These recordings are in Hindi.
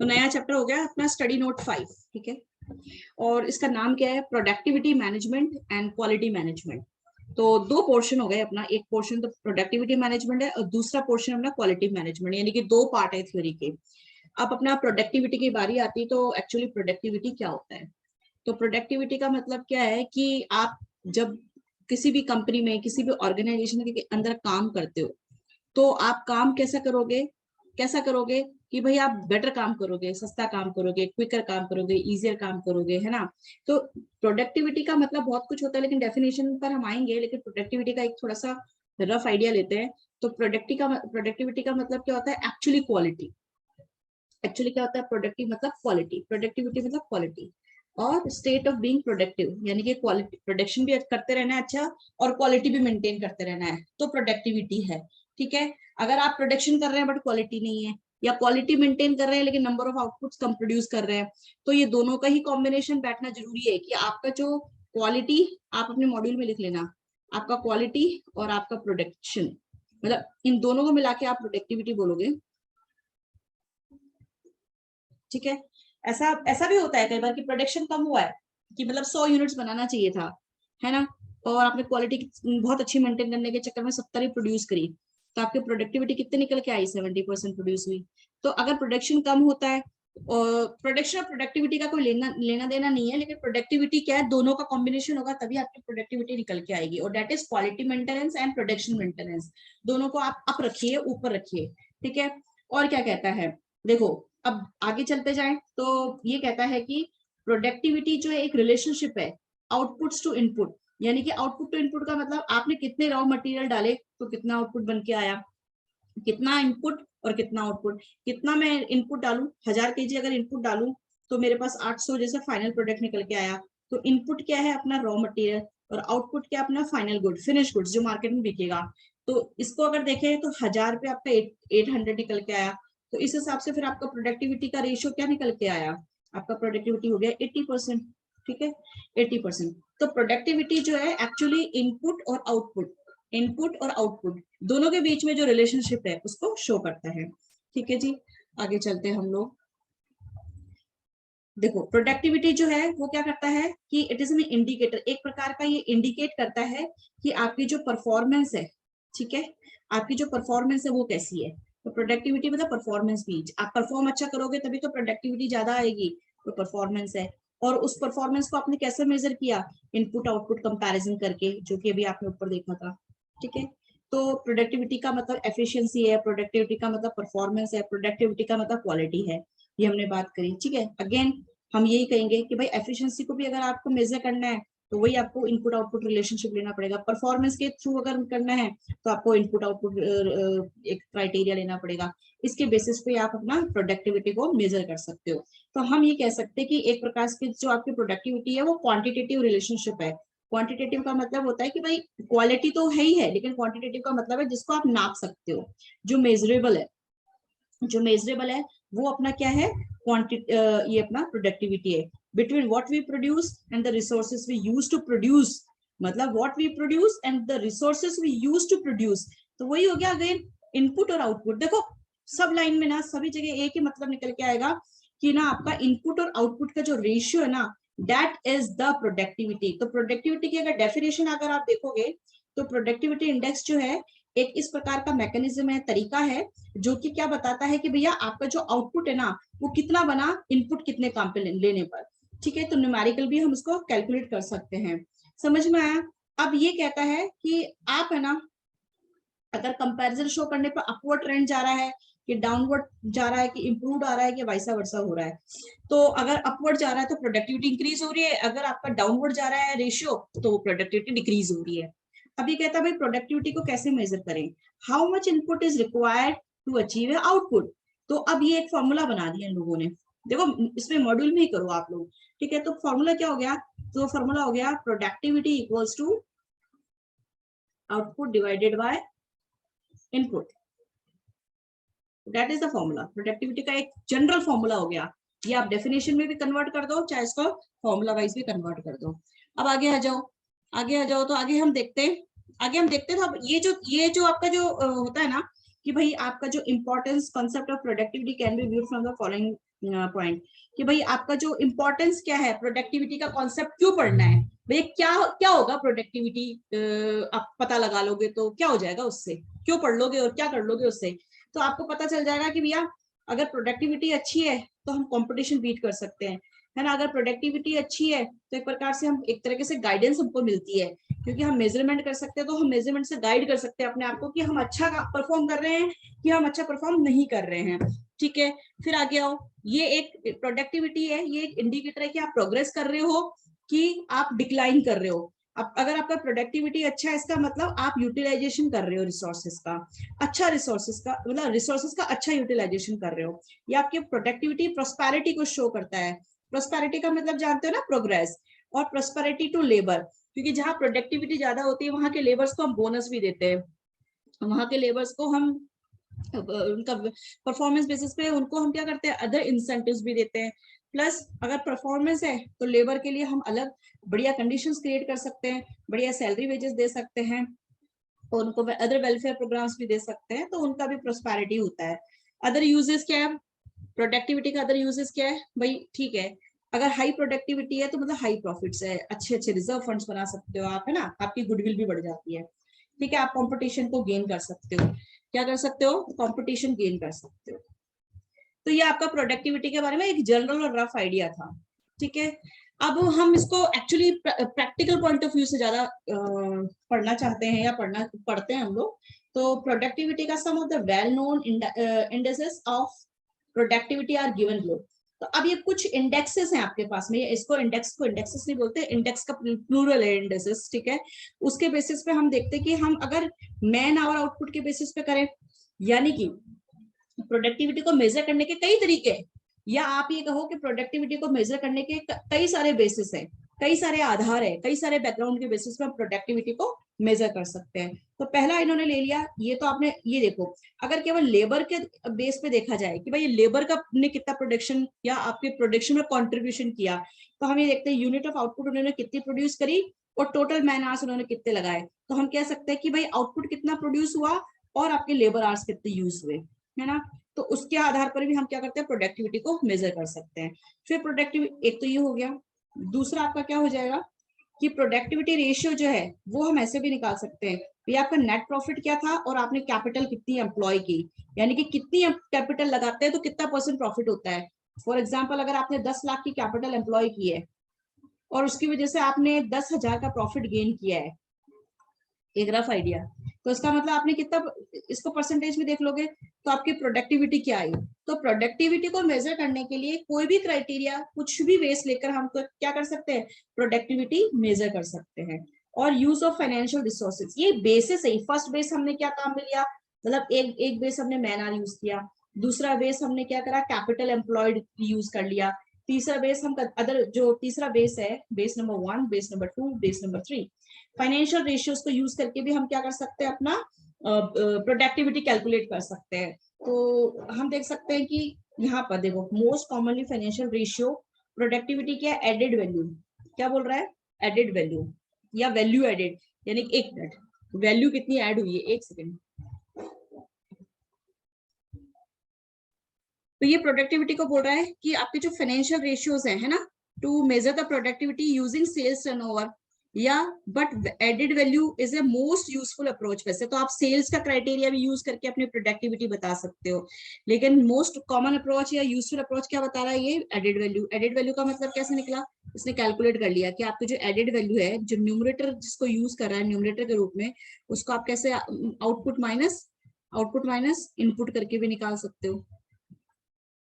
तो नया चैप्टर हो गया अपना स्टडी नोट 5, ठीक है। और इसका नाम क्या है, productivity management and quality management. तो दो पोर्शन हो गए अपना, एक पोर्शन तो प्रोडक्टिविटी मैनेजमेंट है और दूसरा पोर्शन अपना क्वालिटी मैनेजमेंट, यानी कि दो पार्ट है थ्योरी के। अब अपना प्रोडक्टिविटी की बारी आती है, तो एक्चुअली प्रोडक्टिविटी क्या होता है। तो प्रोडक्टिविटी का मतलब क्या है कि आप जब किसी भी कंपनी में, किसी भी ऑर्गेनाइजेशन के अंदर काम करते हो, तो आप काम कैसा करोगे कि भाई आप बेटर काम करोगे, सस्ता काम करोगे, क्विकर काम करोगे, इजियर काम करोगे, है ना। तो प्रोडक्टिविटी का मतलब बहुत कुछ होता है, लेकिन डेफिनेशन पर हम आएंगे, लेकिन प्रोडक्टिविटी का एक थोड़ा सा रफ आइडिया लेते हैं। तो प्रोडक्टिविटी का मतलब क्या होता है, एक्चुअली क्वालिटी। एक्चुअली क्या होता है प्रोडक्टिव मतलब क्वालिटी, प्रोडक्टिविटी मतलब क्वालिटी, और स्टेट ऑफ बीइंग प्रोडक्टिव, यानी कि क्वालिटी, प्रोडक्शन भी करते रहना है अच्छा, और क्वालिटी भी मेंटेन करते रहना है, तो प्रोडक्टिविटी है, ठीक है। अगर आप प्रोडक्शन कर रहे हैं बट क्वालिटी नहीं है, या क्वालिटी मेंटेन कर रहे हैं लेकिन number of outputs come produce कर रहे हैं, तो ये दोनों का ही कॉम्बिनेशन बैठना जरूरी है कि आपका जो क्वालिटी, आप अपने मॉड्यूल में लिख लेना, आपका क्वालिटी और आपका प्रोडक्शन, मतलब इन दोनों को मिला के आप प्रोडक्टिविटी बोलोगे, ठीक है। ऐसा ऐसा भी होता है कई बार कि प्रोडक्शन कम हुआ है, कि मतलब 100 यूनिट्स बनाना चाहिए था, है ना, और आपने क्वालिटी बहुत अच्छी मेंटेन करने के चक्कर में 70 ही प्रोड्यूस करी, तो आपकी प्रोडक्टिविटी कितने निकल के आई, 70% प्रोड्यूस हुई। तो अगर प्रोडक्शन कम होता है, और प्रोडक्शन और प्रोडक्टिविटी का कोई लेना देना नहीं है, लेकिन प्रोडक्टिविटी क्या है, दोनों का कॉम्बिनेशन होगा तभी आपकी प्रोडक्टिविटी निकल के आएगी, और that is quality maintenance and production maintenance. दोनों को आप अप रखिए, ऊपर रखिए, ठीक है। और क्या कहता है, देखो अब आगे चलते जाएं, तो ये कहता है कि प्रोडक्टिविटी जो है एक रिलेशनशिप है आउटपुट्स टू इनपुट, यानी कि आउटपुट टू इनपुट का मतलब आपने कितने रॉ मटेरियल डाले तो कितना आउटपुट बन के आया, कितना इनपुट और कितना आउटपुट। कितना मैं इनपुट डालूं, 1000 kg अगर इनपुट डालूं तो मेरे पास 800 जैसा फाइनल प्रोडक्ट निकल के आया। तो इनपुट क्या है अपना रॉ मटेरियल, और आउटपुट क्या अपना फाइनल गुड, फिनिश गुड्स जो मार्केट में बिकेगा। तो इसको अगर देखें तो 1000 पे आपका 800 निकल के आया, तो इस हिसाब से फिर आपका प्रोडक्टिविटी का रेशियो क्या निकल के आया, आपका प्रोडक्टिविटी हो गया 80%, ठीक है, 80%। तो प्रोडक्टिविटी जो है एक्चुअली इनपुट और आउटपुट दोनों के बीच में जो रिलेशनशिप है उसको शो करता है, ठीक है जी। आगे चलते हैं हम लोग। देखो प्रोडक्टिविटी जो है वो क्या करता है कि इट इज एन इंडिकेटर, एक प्रकार का ये इंडिकेट करता है कि आपकी जो परफॉर्मेंस है, ठीक है, आपकी जो परफॉर्मेंस है वो कैसी है। तो प्रोडक्टिविटी मतलब परफॉर्मेंस भी, आप परफॉर्म अच्छा करोगे तभी तो प्रोडक्टिविटी ज्यादा आएगी, तो परफॉर्मेंस है। और उस परफॉर्मेंस को आपने कैसे मेजर किया, इनपुट आउटपुट कंपैरिजन करके, जो कि अभी आपने ऊपर देखा था, ठीक है। तो प्रोडक्टिविटी का मतलब एफिशिएंसी है, प्रोडक्टिविटी का मतलब परफॉर्मेंस है, प्रोडक्टिविटी का मतलब क्वालिटी है, ये हमने बात करी, ठीक है। अगेन हम यही कहेंगे कि भाई एफिशिएंसी को भी अगर आपको मेजर करना है तो वही आपको इनपुट आउटपुट रिलेशनशिप लेना पड़ेगा, परफॉर्मेंस के थ्रू अगर करना है तो आपको इनपुट आउटपुट एक क्राइटेरिया लेना पड़ेगा, इसके बेसिस पे आप अपना प्रोडक्टिविटी को मेजर कर सकते हो। तो हम ये कह सकते हैं कि एक प्रकार की जो आपकी प्रोडक्टिविटी है वो क्वांटिटेटिव रिलेशनशिप है। क्वांटिटेटिव का मतलब होता है कि भाई क्वालिटी तो है ही है, लेकिन क्वांटिटेटिव का मतलब है जिसको आप नाप सकते हो, जो मेजरेबल है, जो मेजरेबल है वो अपना क्या है, ये अपना प्रोडक्टिविटी है, between what we produce and the resources we use to produce, मतलब what we produce and the resources we use to produce. तो वही हो गया अगेन इनपुट और आउटपुट। देखो सब लाइन में ना सभी जगह एक ही मतलब निकल के आएगा कि ना आपका इनपुट और आउटपुट का जो रेशियो है ना, दैट इज द प्रोडक्टिविटी। तो प्रोडक्टिविटी की अगर डेफिनेशन अगर आप देखोगे तो प्रोडक्टिविटी इंडेक्स जो है एक इस प्रकार का मैकेनिज्म है, तरीका है, जो कि क्या बताता है कि भैया आपका जो आउटपुट है ना वो कितना बना इनपुट कितने काम पे लेने पर, ठीक है। तो न्यूमेरिकल भी हम उसको कैलकुलेट कर सकते हैं, समझ में आया। अब ये कहता है कि आप है ना अगर कंपैरिजन शो करने पर अपवर्ड ट्रेंड जा रहा है कि डाउनवर्ड जा रहा है कि इंप्रूव आ रहा है कि वाइसा वर्सा हो रहा है, तो अगर अपवर्ड जा रहा है तो प्रोडक्टिविटी इंक्रीज हो रही है, अगर आपका डाउनवर्ड जा रहा है रेशियो तो प्रोडक्टिविटी डिक्रीज हो रही है। अब ये कहता है भाई प्रोडक्टिविटी को कैसे मेजर करें, how much input is required to achieve output. तो अब ये एक फॉर्मूला बना दिया इन लोगों ने, देखो इसमें मॉड्यूल में ही करो आप लोग, ठीक है। तो फॉर्मूला क्या हो गया, तो फॉर्मूला हो गया productivity equals to output divided by input, that is the formula. Productivity का एक जनरल फॉर्मूला हो गया, ये आप डेफिनेशन में भी कन्वर्ट कर दो चाहे इसको फॉर्मूला वाइज भी कन्वर्ट कर दो। अब आगे आ जाओ, आगे आ जाओ, तो आगे हम देखते हैं तो अब ये जो आपका जो होता है ना कि भाई आपका जो importance concept of productivity can be viewed from the following point, कि भाई आपका जो इंपॉर्टेंस क्या है, प्रोडक्टिविटी का कॉन्सेप्ट क्यों पढ़ना है, भाई क्या क्या होगा प्रोडक्टिविटी, आप पता लगा लोगे तो क्या हो जाएगा उससे, क्यों पढ़ लोगे और क्या कर लोगे उससे, तो आपको पता चल जाएगा कि भैया अगर प्रोडक्टिविटी अच्छी है तो हम कंपटीशन बीट कर सकते हैं, है ना। अगर प्रोडक्टिविटी अच्छी है तो एक प्रकार से हम एक तरीके से गाइडेंस हमको मिलती है, क्योंकि हम मेजरमेंट कर सकते हैं, तो हम मेजरमेंट से गाइड कर सकते हैं अपने आप को कि हम अच्छा परफॉर्म कर रहे हैं कि हम अच्छा परफॉर्म नहीं कर रहे हैं, ठीक है। फिर आगे आओ, ये एक प्रोडक्टिविटी है, ये एक इंडिकेटर है कि आप प्रोग्रेस कर रहे हो कि आप डिक्लाइन कर रहे हो। अब अगर आपका प्रोडक्टिविटी अच्छा है, इसका मतलब आप यूटिलाइजेशन कर रहे हो रिसोर्सेज का, अच्छा रिसोर्सेज का मतलब रिसोर्सेज का अच्छा यूटिलाइजेशन कर रहे हो। ये आपके प्रोडक्टिविटी प्रोस्पेरिटी को शो करता है। प्रोस्पेरिटी का मतलब जानते हो ना, प्रोग्रेस, और प्रोस्पेरिटी टू लेबर, क्योंकि जहां प्रोडक्टिविटी ज्यादा होती है वहां के लेबर्स को हम बोनस भी देते हैं, वहां के लेबर्स को हम उनका परफॉर्मेंस बेसिस पे उनको हम क्या करते हैं, अदर इंसेंटिव्स भी देते हैं। प्लस अगर परफॉर्मेंस है तो लेबर के लिए हम अलग बढ़िया कंडीशंस क्रिएट कर सकते हैं, बढ़िया सैलरी वेजेस दे सकते हैं, और उनको अदर वेलफेयर प्रोग्राम्स भी दे सकते हैं, तो उनका भी प्रोस्पेरिटी होता है। अदर यूजेस क्या है प्रोडक्टिविटी का, अदर यूजेस क्या है भाई, ठीक है, अगर हाई प्रोडक्टिविटी है तो मतलब हाई प्रॉफिट्स है, अच्छे अच्छे रिजर्व फंड्स बना सकते हो आप, है ना, आपकी गुडविल भी बढ़ जाती है, ठीक है, आप कंपटीशन को गेन कर सकते हो, क्या कर सकते हो, कंपटीशन गेन कर सकते हो। तो ये आपका प्रोडक्टिविटी के बारे में एक जनरल और रफ आइडिया था, ठीक है। अब हम इसको actually practical point of view से ज्यादा पढ़ना चाहते हैं या पढ़ते हैं हम लोग, तो प्रोडक्टिविटी का some of the well known indexes of productivity are given below. तो अब ये कुछ इंडेक्सेस हैं आपके पास में, इसको इंडेक्सेस नहीं बोलते, इंडेक्स का प्लूरल है इंडेक्सेस, ठीक है। उसके बेसिस पे हम देखते हैं कि हम अगर मैन आवर आउटपुट के बेसिस पे करें, यानी कि प्रोडक्टिविटी को मेजर करने के कई तरीके हैं, या आप ये कहो कि प्रोडक्टिविटी को मेजर करने के कई सारे बेसिस हैं, कई सारे आधार है, कई सारे बैकग्राउंड के बेसिस पे हम प्रोडक्टिविटी को मेजर कर सकते हैं। तो पहला इन्होंने ले लिया, ये तो आपने ये देखो, अगर केवल लेबर के बेस पे देखा जाए कि भाई लेबर का ने कितना प्रोडक्शन या आपके प्रोडक्शन में कॉन्ट्रीब्यूशन किया, तो हम ये देखते हैं यूनिट ऑफ आउटपुट उन्होंने कितनी प्रोड्यूस करी और टोटल मैन आवर्स उन्होंने कितने लगाए, तो हम कह सकते हैं कि भाई आउटपुट कितना प्रोड्यूस हुआ और आपके लेबर आवर्स कितने यूज हुए, है ना। तो उसके आधार पर भी हम क्या करते हैं, प्रोडक्टिविटी को मेजर कर सकते हैं। फिर प्रोडक्टिविटी एक तो ये हो गया, दूसरा आपका क्या हो जाएगा कि प्रोडक्टिविटी रेशियो जो है वो हम ऐसे भी निकाल सकते हैं, ये आपका नेट प्रॉफिट क्या था और आपने कैपिटल कितनी एम्प्लॉय की, यानी कि कितनी कैपिटल लगाते हैं तो कितना परसेंट प्रॉफिट होता है। फॉर एग्जाम्पल अगर आपने 10 लाख की कैपिटल एम्प्लॉय की है और उसकी वजह से आपने 10,000 का प्रॉफिट गेन किया है, एक रफ आइडिया, तो इसका मतलब आपने कितना, इसको परसेंटेज में देख लोगे तो आपकी प्रोडक्टिविटी क्या आई। तो प्रोडक्टिविटी को मेजर करने के लिए कोई भी क्राइटेरिया, कुछ भी बेस लेकर हम क्या कर सकते हैं, प्रोडक्टिविटी मेजर कर सकते हैं। और यूज ऑफ फाइनेंशियल रिसोर्सेज, ये बेसिस है। फर्स्ट बेस हमने क्या काम में लिया, मतलब एक बेस हमने मैन आवर यूज किया, दूसरा बेस हमने क्या करा, कैपिटल एम्प्लॉयड यूज कर लिया, तीसरा बेस हम अदर जो तीसरा बेस है, base number 1, base number 2, base number 3, financial ratios को यूज करके भी हम क्या कर सकते हैं, अपना प्रोडक्टिविटी कैलकुलेट कर सकते हैं। तो हम देख सकते हैं कि यहाँ पर देखो, most commonly financial ratio productivity क्या है, एडेड वैल्यू, क्या बोल रहा है, एडेड वैल्यू या वैल्यू एडेड, यानी एक मिनट, वैल्यू कितनी ऐड हुई है, एक सेकेंड। तो ये प्रोडक्टिविटी को बोल रहा है कि आपके जो फाइनेंशियल रेशियोज है ना, to measure the productivity using sales turnover, या but added value is a most useful approach. वैसे तो आप सेल्स का क्राइटेरिया भी यूज करके अपनी प्रोडक्टिविटी बता सकते हो, लेकिन मोस्ट कॉमन अप्रोच या यूजफुल अप्रोच क्या बता रहा है, ये एडेड वैल्यू। एडेड वैल्यू का मतलब कैसे निकला, इसने कैलकुलेट कर लिया कि आपकी जो एडेड वैल्यू है, जो न्यूमरेटर जिसको यूज कर रहा है न्यूमरेटर के रूप में, उसको आप कैसे आउटपुट माइनस इनपुट करके भी निकाल सकते हो,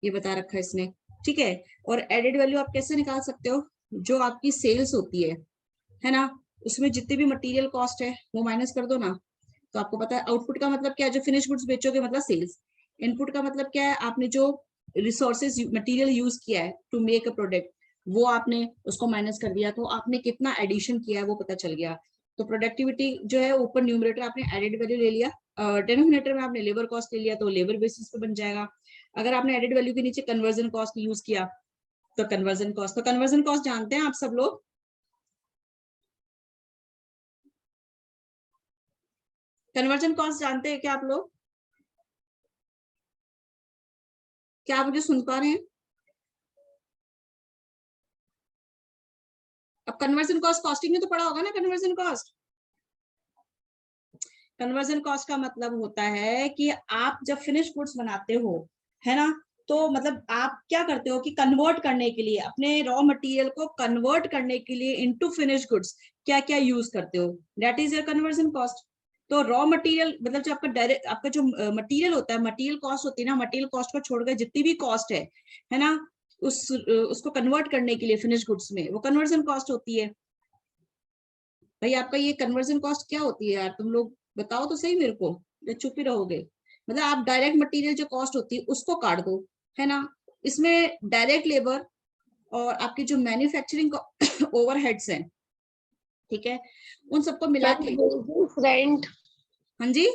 ये बता रखा है इसने, ठीक है। और एडेड वैल्यू आप कैसे निकाल सकते हो, जो आपकी सेल्स होती है ना, उसमें जितनी भी मटेरियल कॉस्ट है वो माइनस कर दो ना, तो आपको पता है आउटपुट का मतलब क्या है, जो फिनिश गुड्स बेचोगे मतलब सेल्स। इनपुट का मतलब क्या है, आपने जो रिसोर्सेज मटेरियल यूज किया है टू मेक अ प्रोडक्ट, वो आपने उसको माइनस कर दिया, तो आपने कितना एडिशन किया है वो पता चल गया। तो प्रोडक्टिविटी जो है, ऊपर न्यूमरेटर आपने एडेड वैल्यू ले लिया, डिनोमिनेटर में आपने लेबर कॉस्ट ले लिया, तो लेबर बेसिस पे बन जाएगा। अगर आपने एडेड वैल्यू के नीचे कन्वर्जन कॉस्ट यूज किया, तो कन्वर्जन कॉस्ट जानते हैं आप सब लोग, कन्वर्जन कॉस्ट जानते हैं क्या आप लोग, क्या आप मुझे सुन पा रहे हैं? अब कन्वर्जन कॉस्ट कॉस्टिंग में तो पढ़ा होगा ना कन्वर्जन कॉस्ट। कन्वर्जन कॉस्ट का मतलब होता है कि आप जब फिनिश गुड्स बनाते हो, है ना, तो मतलब आप क्या करते हो कि कन्वर्ट करने के लिए, अपने रॉ मटेरियल को कन्वर्ट करने के लिए इनटू फिनिश गुड्स क्या क्या यूज करते हो, that is your conversion cost. तो रॉ मटेरियल मतलब जो आपका डायरेक्ट आपका जो मटेरियल होता है, मटेरियल कॉस्ट होती है ना, मटेरियल कॉस्ट को छोड़कर जितनी भी कॉस्ट है ना, उसको कन्वर्ट करने के लिए फिनिश गुड्स में, वो कन्वर्जन कॉस्ट होती है। भाई आपका ये कन्वर्जन कॉस्ट क्या होती है यार, तुम लोग बताओ तो सही मेरे को, या चुप ही रहोगे। मतलब आप डायरेक्ट मटेरियल जो कॉस्ट होती है उसको काट दो, है ना, इसमें डायरेक्ट लेबर और आपकी जो मैन्युफैक्चरिंग ओवरहेड्स हैं, ठीक है, उन सबको मिला के। रेंट, हाँ जी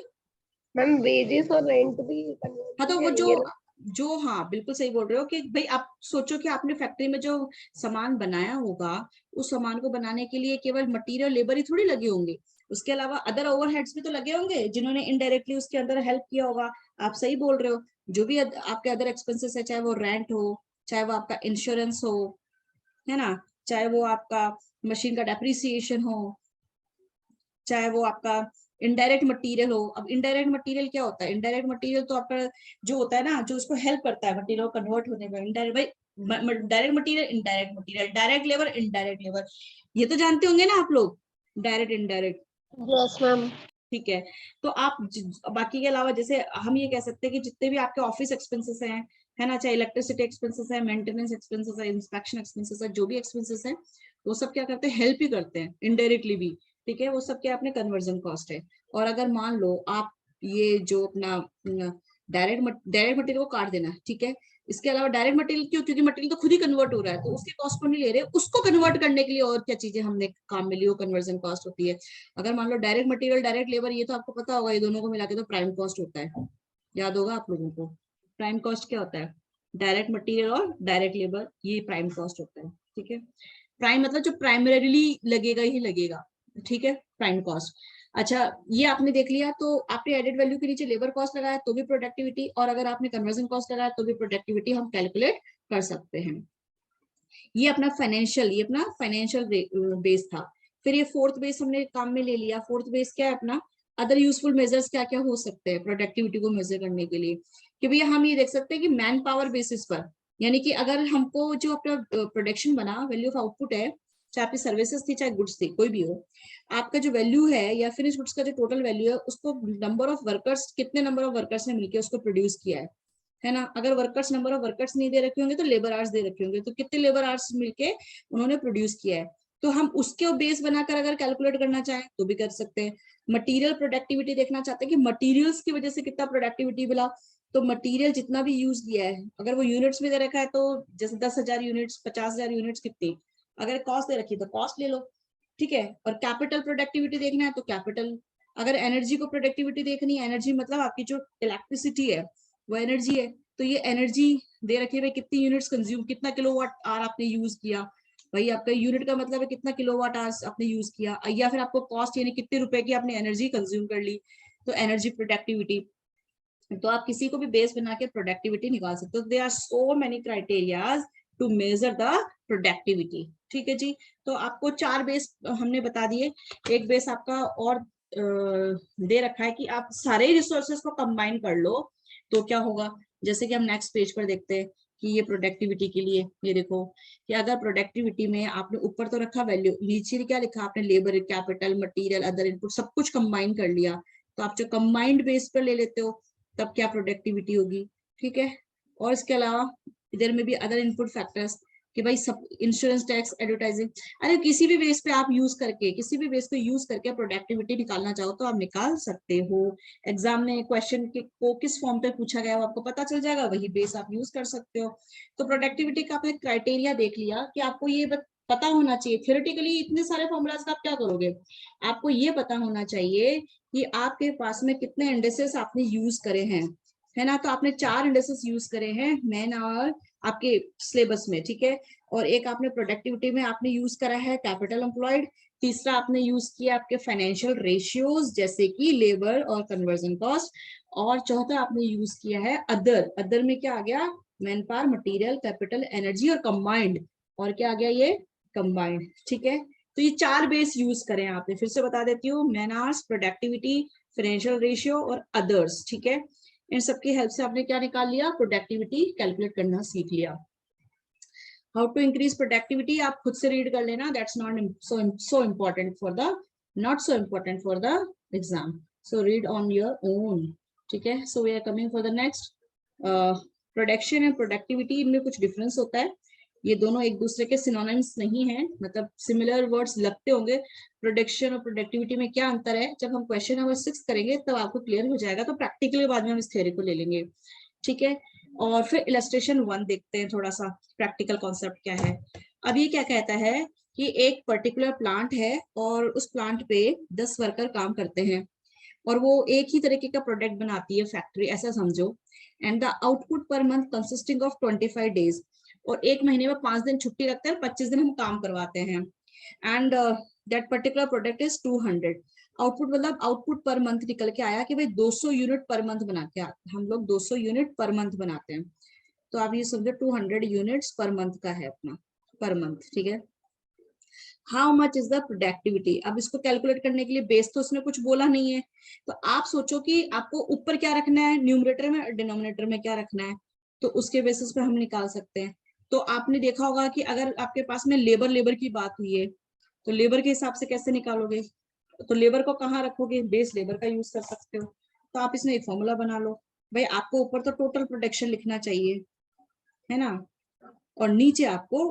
मैम वेजेस और रेंट भी हाँ, तो वो कन्वर्जन है। जो हाँ बिल्कुल सही बोल रहे हो कि भाई आप सोचो कि आपने फैक्ट्री में जो सामान बनाया होगा, उस सामान को बनाने के लिए केवल मटेरियल लेबर ही थोड़ी लगे होंगे, उसके अलावा अदर ओवरहेड्स भी तो लगे होंगे जिन्होंने इनडायरेक्टली उसके अंदर हेल्प किया होगा। आप सही बोल रहे हो, जो भी आपके अदर एक्सपेंसेस है, चाहे वो रेंट हो, चाहे वो आपका इंश्योरेंस हो, है ना, चाहे वो आपका मशीन का डेप्रिसिएशन हो, चाहे वो आपका इनडायरेक्ट मटेरियल हो। अब इनडायरेक्ट मटेरियल क्या होता है? इनडायरेक्ट मटेरियल तो आपका जो होता है ना, जो उसको हेल्प करता है मटेरियल कन्वर्ट होने में। इनडायरेक्ट भाई, direct material, indirect material, direct labour, indirect labour, ये तो जानते होंगे ना आप लोग, डायरेक्ट इनडायरेक्ट। Yes ma'am. ठीक है, तो आप बाकी के अलावा जैसे हम ये कह सकते हैं कि जितने भी आपके ऑफिस एक्सपेंसेस हैं, है ना, चाहे इलेक्ट्रिसिटी एक्सपेंसेस है, मेंटेनेंस एक्सपेंसेस है, इंस्पेक्शन एक्सपेंसेस है, जो भी एक्सपेंसेस है, वो सब क्या करते हैं, हेल्प ही करते हैं इनडायरेक्टली भी। ठीक है, वो सब क्या अपने कन्वर्जन कॉस्ट है। और अगर मान लो आप ये जो अपना डायरेक्ट मटेरियल को काट देना, ठीक है, इसके अलावा डायरेक्ट मटेरियल क्यों, क्योंकि मटेरियल तो खुद ही कन्वर्ट हो रहा है, तो उसके कॉस्ट को नहीं ले रहे, उसको कन्वर्ट करने के लिए और क्या चीजें हमने काम में ली, वो कन्वर्जन कॉस्ट होती है। अगर मान लो डायरेक्ट मटेरियल, डायरेक्ट लेबर, ये तो आपको पता होगा, ये दोनों को मिला के तो प्राइम कॉस्ट होता है, याद होगा आप लोगों को। प्राइम कॉस्ट क्या होता है? डायरेक्ट मटेरियल और डायरेक्ट लेबर, ये प्राइम कॉस्ट होता है। ठीक है, प्राइम मतलब जो प्राइमरीली लगेगा ही लगेगा, ठीक है, प्राइम कॉस्ट। अच्छा, ये आपने देख लिया, तो आपने एडेड वैल्यू के नीचे लेबर कॉस्ट लगाया तो भी प्रोडक्टिविटी, और अगर आपने कन्वर्जन कॉस्ट लगाया तो भी प्रोडक्टिविटी हम कैलकुलेट कर सकते हैं। ये अपना फाइनेंशियल बेस था। फिर ये फोर्थ बेस हमने काम में ले लिया। फोर्थ बेस क्या है अपना? अदर यूजफुल मेजर्स क्या क्या हो सकते हैं प्रोडक्टिविटी को मेजर करने के लिए, कि भैया हम ये देख सकते हैं कि मैन पावर बेसिस पर, यानी कि अगर हमको जो अपना प्रोडक्शन बना, वैल्यू ऑफ आउटपुट है, चाहे आपकी सर्विसेज थी चाहे गुड्स थी, कोई भी हो, आपका जो वैल्यू है या फिनिश गुड्स का जो टोटल वैल्यू है, उसको नंबर ऑफ वर्कर्स, कितने नंबर ऑफ वर्कर्स ने मिलकर उसको प्रोड्यूस किया है ना। अगर वर्कर्स, नंबर ऑफ वर्कर्स नहीं दे रखे होंगे तो लेबर आवर्स दे रखे होंगे, तो कितने लेबर आवर्स मिलके उन्होंने प्रोड्यूस किया है, तो हम उसके बेस बनाकर अगर कैलकुलेट करना चाहें तो भी कर सकते हैं। मटेरियल प्रोडक्टिविटी देखना चाहते हैं कि मटेरियल्स की वजह से कितना प्रोडक्टिविटी मिला, तो मटेरियल जितना भी यूज किया है, अगर वो यूनिट्स में दे रखा है तो जैसे 10,000 यूनिट्स, 50,000 यूनिट्स, कितनी, अगर कॉस्ट दे रखी तो कॉस्ट ले लो, ठीक है। और कैपिटल प्रोडक्टिविटी देखना है तो कैपिटल। अगर एनर्जी को प्रोडक्टिविटी देखनी है, एनर्जी मतलब आपकी जो इलेक्ट्रिसिटी है वो एनर्जी है, तो ये एनर्जी दे रखी है भाई, कितनी यूनिट्स कंज्यूम, कितना किलोवाट आवर आपने यूज किया, भाई आपका यूनिट का मतलब है कितना किलोवाट आवर आपने यूज किया, या फिर आपको कॉस्ट यानी कितने रुपए की आपने एनर्जी कंज्यूम कर ली, तो एनर्जी प्रोडक्टिविटी। तो आप किसी को भी बेस बना के प्रोडक्टिविटी निकाल सकते हो। They are so many criterias to measure the productivity. ठीक है जी, तो आपको 4 बेस हमने बता दिए। एक बेस आपका और दे रखा है कि आप सारे रिसोर्सेस को कंबाइन कर लो तो क्या होगा। जैसे कि हम नेक्स्ट पेज पर देखते हैं कि ये प्रोडक्टिविटी के लिए, ये देखो कि अगर प्रोडक्टिविटी में आपने ऊपर तो रखा वैल्यू, नीचे क्या लिखा आपने, labour, capital, material, other input, सब कुछ कंबाइन कर लिया, तो आप जो कंबाइंड बेस पर ले लेते हो तब क्या प्रोडक्टिविटी होगी। ठीक है, और इसके अलावा इधर में भी अदर इनपुट फैक्टर्स, कि भाई सब इंश्योरेंस, टैक्स, एडवर्टाइजिंग, अरे किसी भी बेस पे आप यूज करके, किसी भी बेस को यूज करके प्रोडक्टिविटी निकालना चाहो तो आप निकाल सकते हो। एग्जाम में क्वेश्चन को किस फॉर्म पे पूछा गया वो आपको पता चल जाएगा, वही बेस आप यूज कर सकते हो। तो प्रोडक्टिविटी का आपने क्राइटेरिया देख लिया कि आपको ये पता होना चाहिए। थियोरेटिकली इतने सारे फॉर्मूलाज का आप क्या करोगे, आपको ये पता होना चाहिए कि आपके पास में कितने इंडेसेस आपने यूज करे हैं, है ना। तो आपने 4 इंडेसेस यूज करे हैं मैन और आपके सिलेबस में, ठीक है। और एक आपने प्रोडक्टिविटी में आपने यूज करा है कैपिटल एम्प्लॉयड, तीसरा आपने यूज किया आपके फाइनेंशियल रेशियोज जैसे कि लेबर और कन्वर्जन कॉस्ट, और चौथा आपने यूज किया है अदर। अदर में क्या आ गया, man power, material, capital, energy और कंबाइंड, और क्या आ गया ये कंबाइंड, ठीक है। तो ये 4 बेस यूज करें यहाँ पे, फिर से बता देती हूँ, man hours, productivity, financial ratio और अदर्स, ठीक है। इन सबकी हेल्प से आपने क्या निकाल लिया, प्रोडक्टिविटी कैलकुलेट करना सीख लिया। हाउ टू इंक्रीज प्रोडक्टिविटी आप खुद से रीड कर लेना, that's not so important for the, not so important for the exam, so read on your own, ठीक है। so we are coming for the next, production and productivity, इनमें कुछ डिफरेंस होता है, ये दोनों एक दूसरे के सिनोनिम्स नहीं है, मतलब सिमिलर वर्ड्स लगते होंगे। प्रोडक्शन और प्रोडक्टिविटी में क्या अंतर है, जब हम क्वेश्चन नंबर 6 करेंगे तब आपको क्लियर हो जाएगा, तो प्रैक्टिकली बाद में हम इस थ्योरी को ले लेंगे, ठीक है। और फिर इलस्ट्रेशन 1 देखते हैं, थोड़ा सा प्रैक्टिकल कॉन्सेप्ट क्या है। अब ये क्या कहता है कि एक पर्टिकुलर प्लांट है और उस प्लांट पे 10 वर्कर काम करते हैं और वो एक ही तरीके का प्रोडक्ट बनाती है फैक्ट्री, ऐसा समझो। And the output per month consisting of 25 days, और एक महीने में 5 दिन छुट्टी रखते हैं, 25 दिन हम काम करवाते हैं। And that particular product is 200। Output मतलब आउटपुट पर मंथ निकल के आया कि भाई 200 यूनिट पर मंथ बनाते हैं हम लोग, 200 यूनिट पर मंथ बनाते हैं। तो आप ये समझो 200 यूनिट्स पर मंथ का है अपना, पर मंथ, ठीक है। How much is the productivity, अब इसको कैलकुलेट करने के लिए बेस तो उसने कुछ बोला नहीं है, तो आप सोचो कि आपको ऊपर क्या रखना है, न्यूमरेटर में और डिनोमिनेटर में क्या रखना है, तो उसके बेसिस पे हम निकाल सकते हैं। तो आपने देखा होगा कि अगर आपके पास में लेबर की बात हुई है, तो लेबर के हिसाब से कैसे निकालोगे, तो लेबर को कहाँ रखोगे, बेस लेबर का यूज कर सकते हो। तो आप इसमें एक फॉर्मूला बना लो, भाई आपको ऊपर तो टोटल प्रोडक्शन लिखना चाहिए, है ना, और नीचे आपको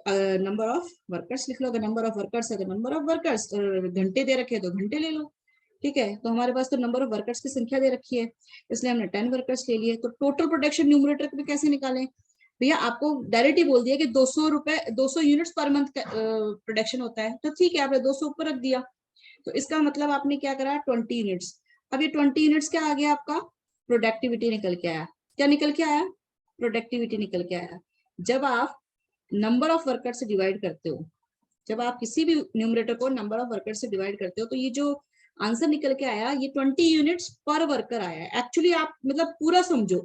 नंबर ऑफ वर्कर्स लिख लो, अगर नंबर ऑफ वर्कर्स है तो नंबर ऑफ वर्कर्स, घंटे दे रखे हैं तो घंटे ले लो, ठीक है। तो हमारे पास तो नंबर ऑफ वर्कर्स की संख्या दे रखी है, इसलिए हमने 10 वर्कर्स ले लिए। तो टोटल प्रोडक्शन न्यूमरेटर पे कैसे निकालें, भैया आपको डायरेक्ट ही बोल दिया कि 200 यूनिट्स पर मंथ प्रोडक्शन होता है, तो ठीक है आपने 200 ऊपर रख दिया, तो इसका मतलब आपने क्या करा, 20 यूनिट्स। अब ये 20 यूनिट्स क्या आ गया आपका, प्रोडक्टिविटी निकल के आया। क्या निकल के आया, प्रोडक्टिविटी निकल के आया। जब आप नंबर ऑफ वर्कर से डिवाइड करते हो, जब आप किसी भी न्यूमरेटर को नंबर ऑफ वर्कर से डिवाइड करते हो, तो ये जो आंसर निकल के आया ये 20 यूनिट्स पर वर्कर आया है। एक्चुअली आप मतलब पूरा समझो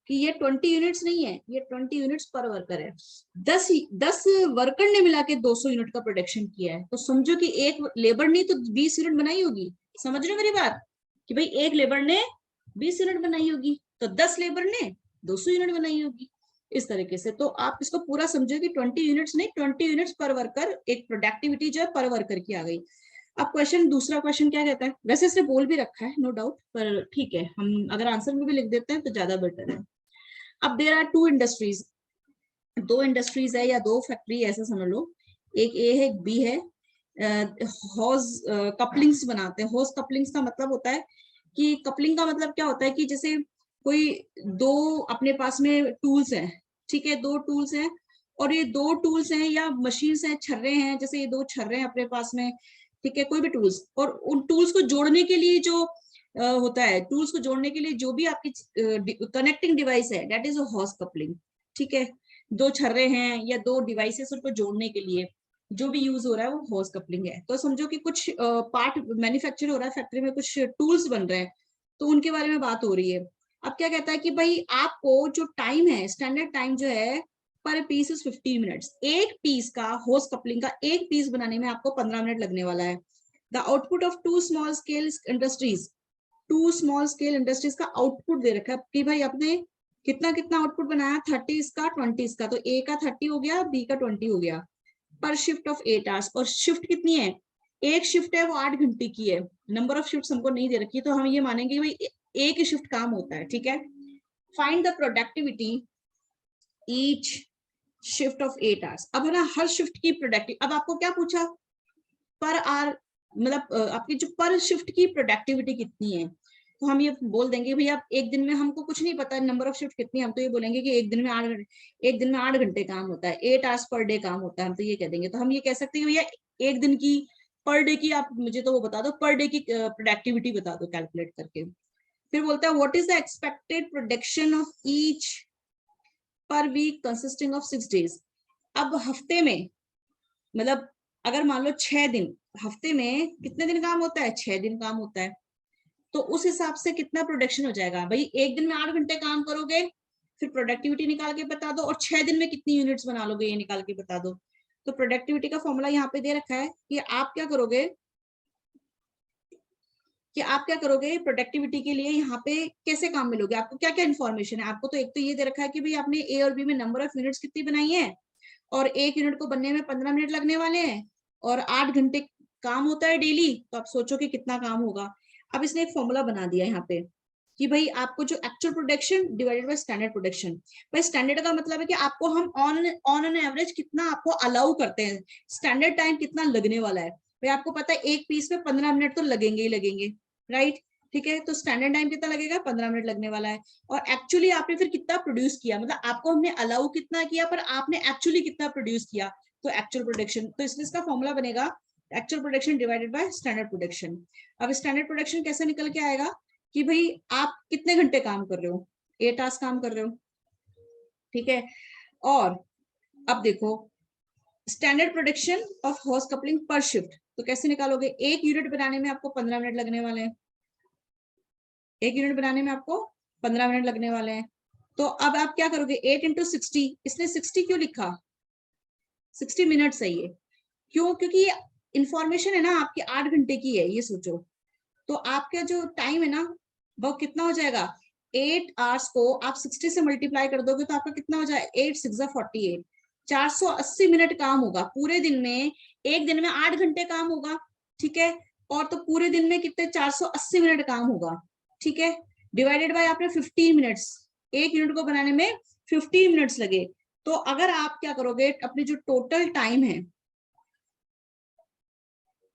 कि ये 20 यूनिट्स नहीं है, ये 20 यूनिट्स पर वर्कर है। 10 वर्कर ने मिला के 200 यूनिट का प्रोडक्शन किया है, तो समझो कि एक लेबर ने तो 20 यूनिट बनाई होगी। समझ रहे हो मेरी बात, कि भाई एक लेबर ने 20 यूनिट बनाई होगी, तो 10 लेबर ने 200 यूनिट बनाई होगी, इस तरीके से। तो आप इसको पूरा समझो कि 20 यूनिट्स नहीं, 20 यूनिट्स पर वर्कर, एक प्रोडक्टिविटी जो है पर वर्कर की आ गई। अब क्वेश्चन, दूसरा क्वेश्चन क्या कहता है, वैसे इसने बोल भी रखा है नो डाउट, पर ठीक है हम अगर आंसर में भी लिख देते हैं तो ज्यादा बेटर है। अब देयर आर 2 इंडस्ट्रीज, 2 इंडस्ट्रीज है या 2 फैक्ट्री ऐसा समझ लो, एक ए है एक बी है। हॉज कपलिंग्स बनाते हैं। हॉज कपलिंग्स का मतलब होता है कि कपलिंग का मतलब क्या होता है कि जैसे कोई 2 अपने पास में टूल्स हैं, ठीक है, 2 टूल्स हैं, और ये 2 टूल्स हैं या मशीन्स हैं, छर्रे हैं, जैसे ये 2 छर्रे हैं अपने पास में, ठीक है, कोई भी टूल्स, और उन टूल्स को जोड़ने के लिए जो होता है, टूल्स को जोड़ने के लिए जो भी आपकी कनेक्टिंग डिवाइस है, that is a hose coupling, ठीक है। 2 छर्रे हैं या 2 डिवाइसेस उनको जोड़ने के लिए जो भी यूज हो रहा है वो हॉज कपलिंग है। तो समझो कि कुछ पार्ट मैन्युफैक्चर हो रहा है फैक्ट्री में, कुछ टूल्स बन रहे हैं, तो उनके बारे में बात हो रही है। अब क्या कहता है कि भाई आपको जो टाइम है, स्टैंडर्ड टाइम जो है पर पीस इज 50 मिनट्स। एक पीस का हॉज कपलिंग का एक पीस बनाने में आपको 15 मिनट लगने वाला है। The output of 2 small scale industries, 2 small scale industries का आउटपुट दे रखा है कि भाई आपने कितना कितना आउटपुट बनाया, 30 इसका 20 इसका, तो ए का 30 हो गया, बी का 20 हो गया, पर शिफ्ट ऑफ 8 आवर्स। और शिफ्ट कितनी है, एक शिफ्ट है वो 8 घंटे की है, नंबर ऑफ शिफ्ट हमको नहीं दे रखी है, तो हम ये मानेंगे भाई एक ही शिफ्ट काम होता है, ठीक है। Find the productivity each shift of 8 hours. अब है ना हर शिफ्ट की प्रोडक्टिव, अब आपको क्या पूछा, पर आवर, मतलब आपकी जो पर शिफ्ट की प्रोडक्टिविटी कितनी है, तो हम ये बोल देंगे भैया एक दिन में, हमको कुछ नहीं पता नंबर ऑफ शिफ्ट कितनी है, हम तो ये बोलेंगे कि एक दिन में 8 घंटे काम होता है, 8 आवर्स पर डे काम होता है, हम तो ये कह देंगे। तो हम ये कह सकते हैं भैया एक दिन की, पर डे की, आप मुझे तो वो बता दो, पर डे की प्रोडक्टिविटी बता दो कैलकुलेट करके। फिर बोलता है what is the expected production of each per week consisting of 6 days. अब हफ्ते में, मतलब अगर मान लो 6 दिन, हफ्ते में कितने दिन काम होता है, 6 दिन काम होता है, तो उस हिसाब से कितना प्रोडक्शन हो जाएगा। भाई एक दिन में 8 घंटे काम करोगे फिर प्रोडक्टिविटी निकाल के बता दो, और 6 दिन में कितनी यूनिट्स बना लोगे ये निकाल के बता दो। तो प्रोडक्टिविटी का फॉर्मूला यहाँ पे दे रखा है कि आप क्या करोगे, प्रोडक्टिविटी के लिए यहाँ पे कैसे काम मिलोगे, आपको क्या क्या इन्फॉर्मेशन है। आपको तो एक तो ये दे रखा है कि भाई आपने ए और बी में नंबर ऑफ यूनिट्स कितनी बनाई है, और एक यूनिट को बनने में 15 मिनट लगने वाले हैं, और 8 घंटे काम होता है डेली, तो आप सोचो कि कितना काम होगा। अब इसने एक फॉर्मूला बना दिया यहाँ पे कि भाई आपको जो actual production divided by standard production. भाई स्टैंडर्ड का मतलब है कि आपको हम ऑन एन एवरेज कितना आपको अलाउ करते हैं, स्टैंडर्ड टाइम कितना लगने वाला है। भाई आपको पता है एक पीस में 15 मिनट तो लगेंगे ही लगेंगे, राइट। ठीक है, तो स्टैंडर्ड टाइम कितना लगेगा, 15 मिनट लगने वाला है। और एक्चुअली आपने फिर कितना प्रोड्यूस किया, मतलब आपको हमने अलाउ कितना किया पर आपने एक्चुअली कितना प्रोड्यूस किया, तो एक्चुअल प्रोडक्शन। तो इसलिए इसका फॉर्मूला बनेगा actual production divided by standard production. अब स्टैंडर्ड प्रोडक्शन कैसे निकल के आएगा कि भाई आप कितने घंटे काम कर रहे हो, 8 टास्क काम कर रहे हो, ठीक है। और अब देखो standard production of horse coupling पर शिफ्ट, तो कैसे निकालोगे, एक यूनिट बनाने में आपको 15 मिनट लगने वाले हैं, एक यूनिट बनाने में आपको 15 मिनट लगने वाले हैं। तो अब आप क्या करोगे, 8 इंटू 60, इसने 60 क्यों लिखा, 60 मिनट सही है, क्यों, क्योंकि इंफॉर्मेशन है ना आपकी 8 घंटे की है, ये सोचो। तो आपका जो टाइम है ना वो कितना हो जाएगा, 8 आवर्स को आप 60 से मल्टीप्लाई कर दोगे तो आपका कितना हो जाएगा, 8 6 48, 480 मिनट काम होगा पूरे दिन में। एक दिन में 8 घंटे काम होगा, ठीक है, और तो पूरे दिन में कितने 480 मिनट काम होगा, ठीक है। डिवाइडेड बाय आपने 15 मिनट्स, एक यूनिट को बनाने में 15 मिनट्स लगे। तो अगर आप क्या करोगे, अपनी जो टोटल टाइम है,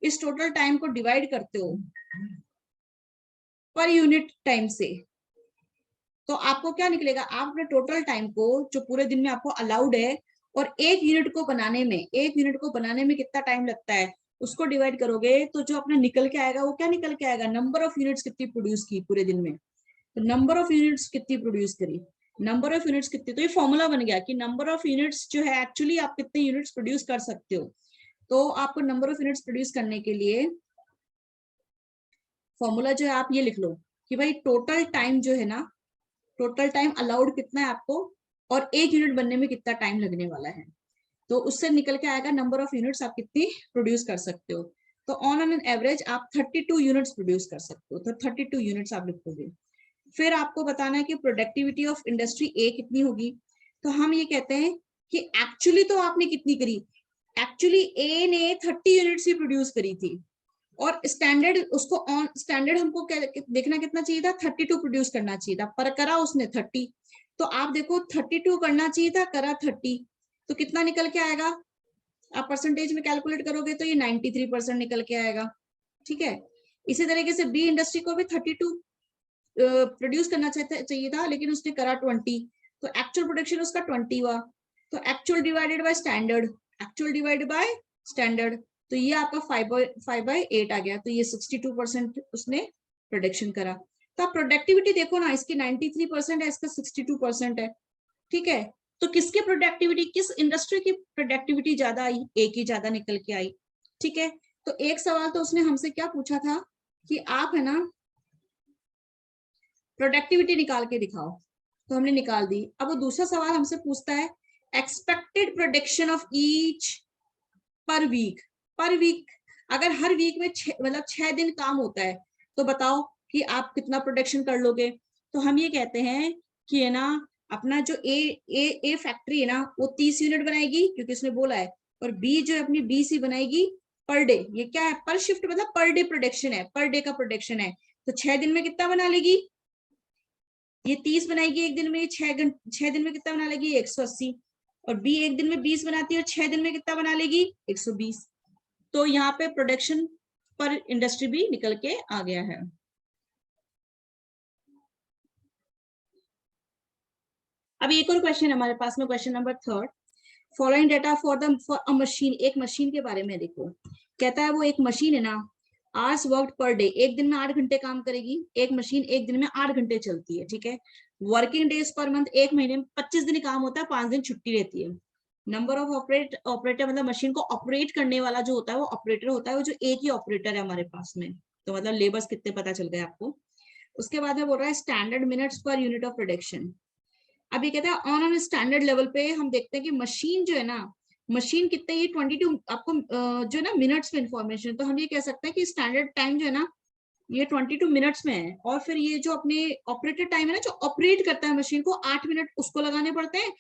इस टोटल टाइम को डिवाइड करते हो पर यूनिट टाइम से, तो आपको क्या निकलेगा, आप अपने टोटल टाइम को जो पूरे दिन में आपको अलाउड है, और एक यूनिट को बनाने में कितना टाइम लगता है उसको डिवाइड करोगे, तो जो अपना निकल के आएगा वो क्या निकल के आएगा, नंबर ऑफ यूनिट्स कितनी प्रोड्यूस की पूरे दिन में। तो नंबर ऑफ यूनिट्स कितनी प्रोड्यूस करी, नंबर ऑफ यूनिट्स कितनी, तो ये फॉर्मूला बन गया कि नंबर ऑफ यूनिट्स जो है एक्चुअली आप कितने यूनिट्स प्रोड्यूस कर सकते हो। तो आपको नंबर ऑफ यूनिट्स प्रोड्यूस करने के लिए फॉर्मूला जो है आप ये लिख लो कि भाई टोटल टाइम जो है ना, टोटल टाइम अलाउड कितना है आपको, और एक यूनिट बनने में कितना टाइम लगने वाला है। तो उससे निकल के आएगा नंबर ऑफ यूनिट्स आप कितनी प्रोड्यूस कर सकते हो। तो ऑन एन एवरेज आप 32 यूनिट्स प्रोड्यूस कर सकते हो, तो 32 यूनिट्स आप लिखोगे। फिर आपको बताना है कि प्रोडक्टिविटी ऑफ इंडस्ट्री ए कितनी होगी। तो हम ये कहते हैं कि एक्चुअली तो आपने कितनी करी, एक्चुअली ए ने 30 यूनिट्स ही प्रोड्यूस करी थी, और स्टैंडर्ड उसको ऑन स्टैंडर्ड हमको देखना कितना चाहिए था, 32 प्रोड्यूस करना चाहिए था, पर करा उसने 30। तो आप देखो 32 करना चाहिए था, करा 30, तो कितना निकल के आएगा, आप परसेंटेज में कैलकुलेट करोगे तो ये 93% निकल के आएगा, ठीक है। इसी तरीके से बी इंडस्ट्री को भी 32 प्रोड्यूस करना चाहिए था, लेकिन उसने करा 20, तो एक्चुअल प्रोडक्शन उसका 20 हुआ। तो actual divided by standard, actual divided by standard, तो ये आपका 5/8 आ गया, तो ये 62% उसने प्रोडक्शन करा। तो आप प्रोडक्टिविटी देखो ना, इसकी 93% है, इसका 62% है, ठीक है। तो किसकी प्रोडक्टिविटी, किस इंडस्ट्री की प्रोडक्टिविटी ज्यादा आई, एक ही ज्यादा निकल के आई, ठीक है। तो एक सवाल तो उसने हमसे क्या पूछा था कि आप है ना प्रोडक्टिविटी निकाल के दिखाओ, तो हमने निकाल दी। अब वो दूसरा सवाल हमसे पूछता है expected production of each per week, per week अगर हर वीक में मतलब 6 दिन काम होता है, तो बताओ कि आप कितना प्रोडक्शन कर लोगे। तो हम ये कहते हैं कि है ना अपना जो ए फैक्ट्री है ना वो 30 यूनिट बनाएगी क्योंकि उसने बोला है, और बी जो अपनी बी सी बनाएगी पर डे, ये क्या है, पर शिफ्ट मतलब पर डे प्रोडक्शन है, पर डे का प्रोडक्शन है। तो 6 दिन में कितना बना लेगी, ये 30 बनाएगी एक दिन में, 6 दिन में कितना बना लेगी, 180। और बी एक दिन में 20 बनाती है और 6 दिन में कितना बना लेगी, 120। तो यहाँ पे प्रोडक्शन पर इंडस्ट्री भी निकल के आ गया है। अब एक और क्वेश्चन हमारे पास में, question number 3, following data for a machine, एक मशीन के बारे में देखो। कहता है वो एक मशीन है ना, आवर्स वर्क पर डे, एक दिन में 8 घंटे काम करेगी, एक मशीन एक दिन में 8 घंटे चलती है, ठीक है। वर्किंग डेज पर मंथ, एक महीने में 25 दिन काम होता है, 5 दिन छुट्टी रहती है। नंबर ऑफ ऑपरेटर मतलब मशीन को ऑपरेट करने वाला जो होता है वो ऑपरेटर होता है, वो जो एक ही ऑपरेटर है हमारे पास में, तो मतलब लेबर्स कितने पता चल गए आपको। उसके बाद में बोल रहा है standard minutes per unit of production. अब ये कहता है ऑन स्टैंडर्ड लेवल पे हम देखते हैं कि मशीन जो है ना, मशीन कितने, ये 22 आपको जो है ना मिनट्स में इंफॉर्मेशन, तो हम ये कह सकते हैं कि स्टैंडर्ड टाइम जो है ना ये 22 मिनट्स में है। और फिर ये जो अपने ऑपरेटर टाइम है ना, जो ऑपरेट करता है मशीन को, 8 मिनट उसको लगाने पड़ते हैं,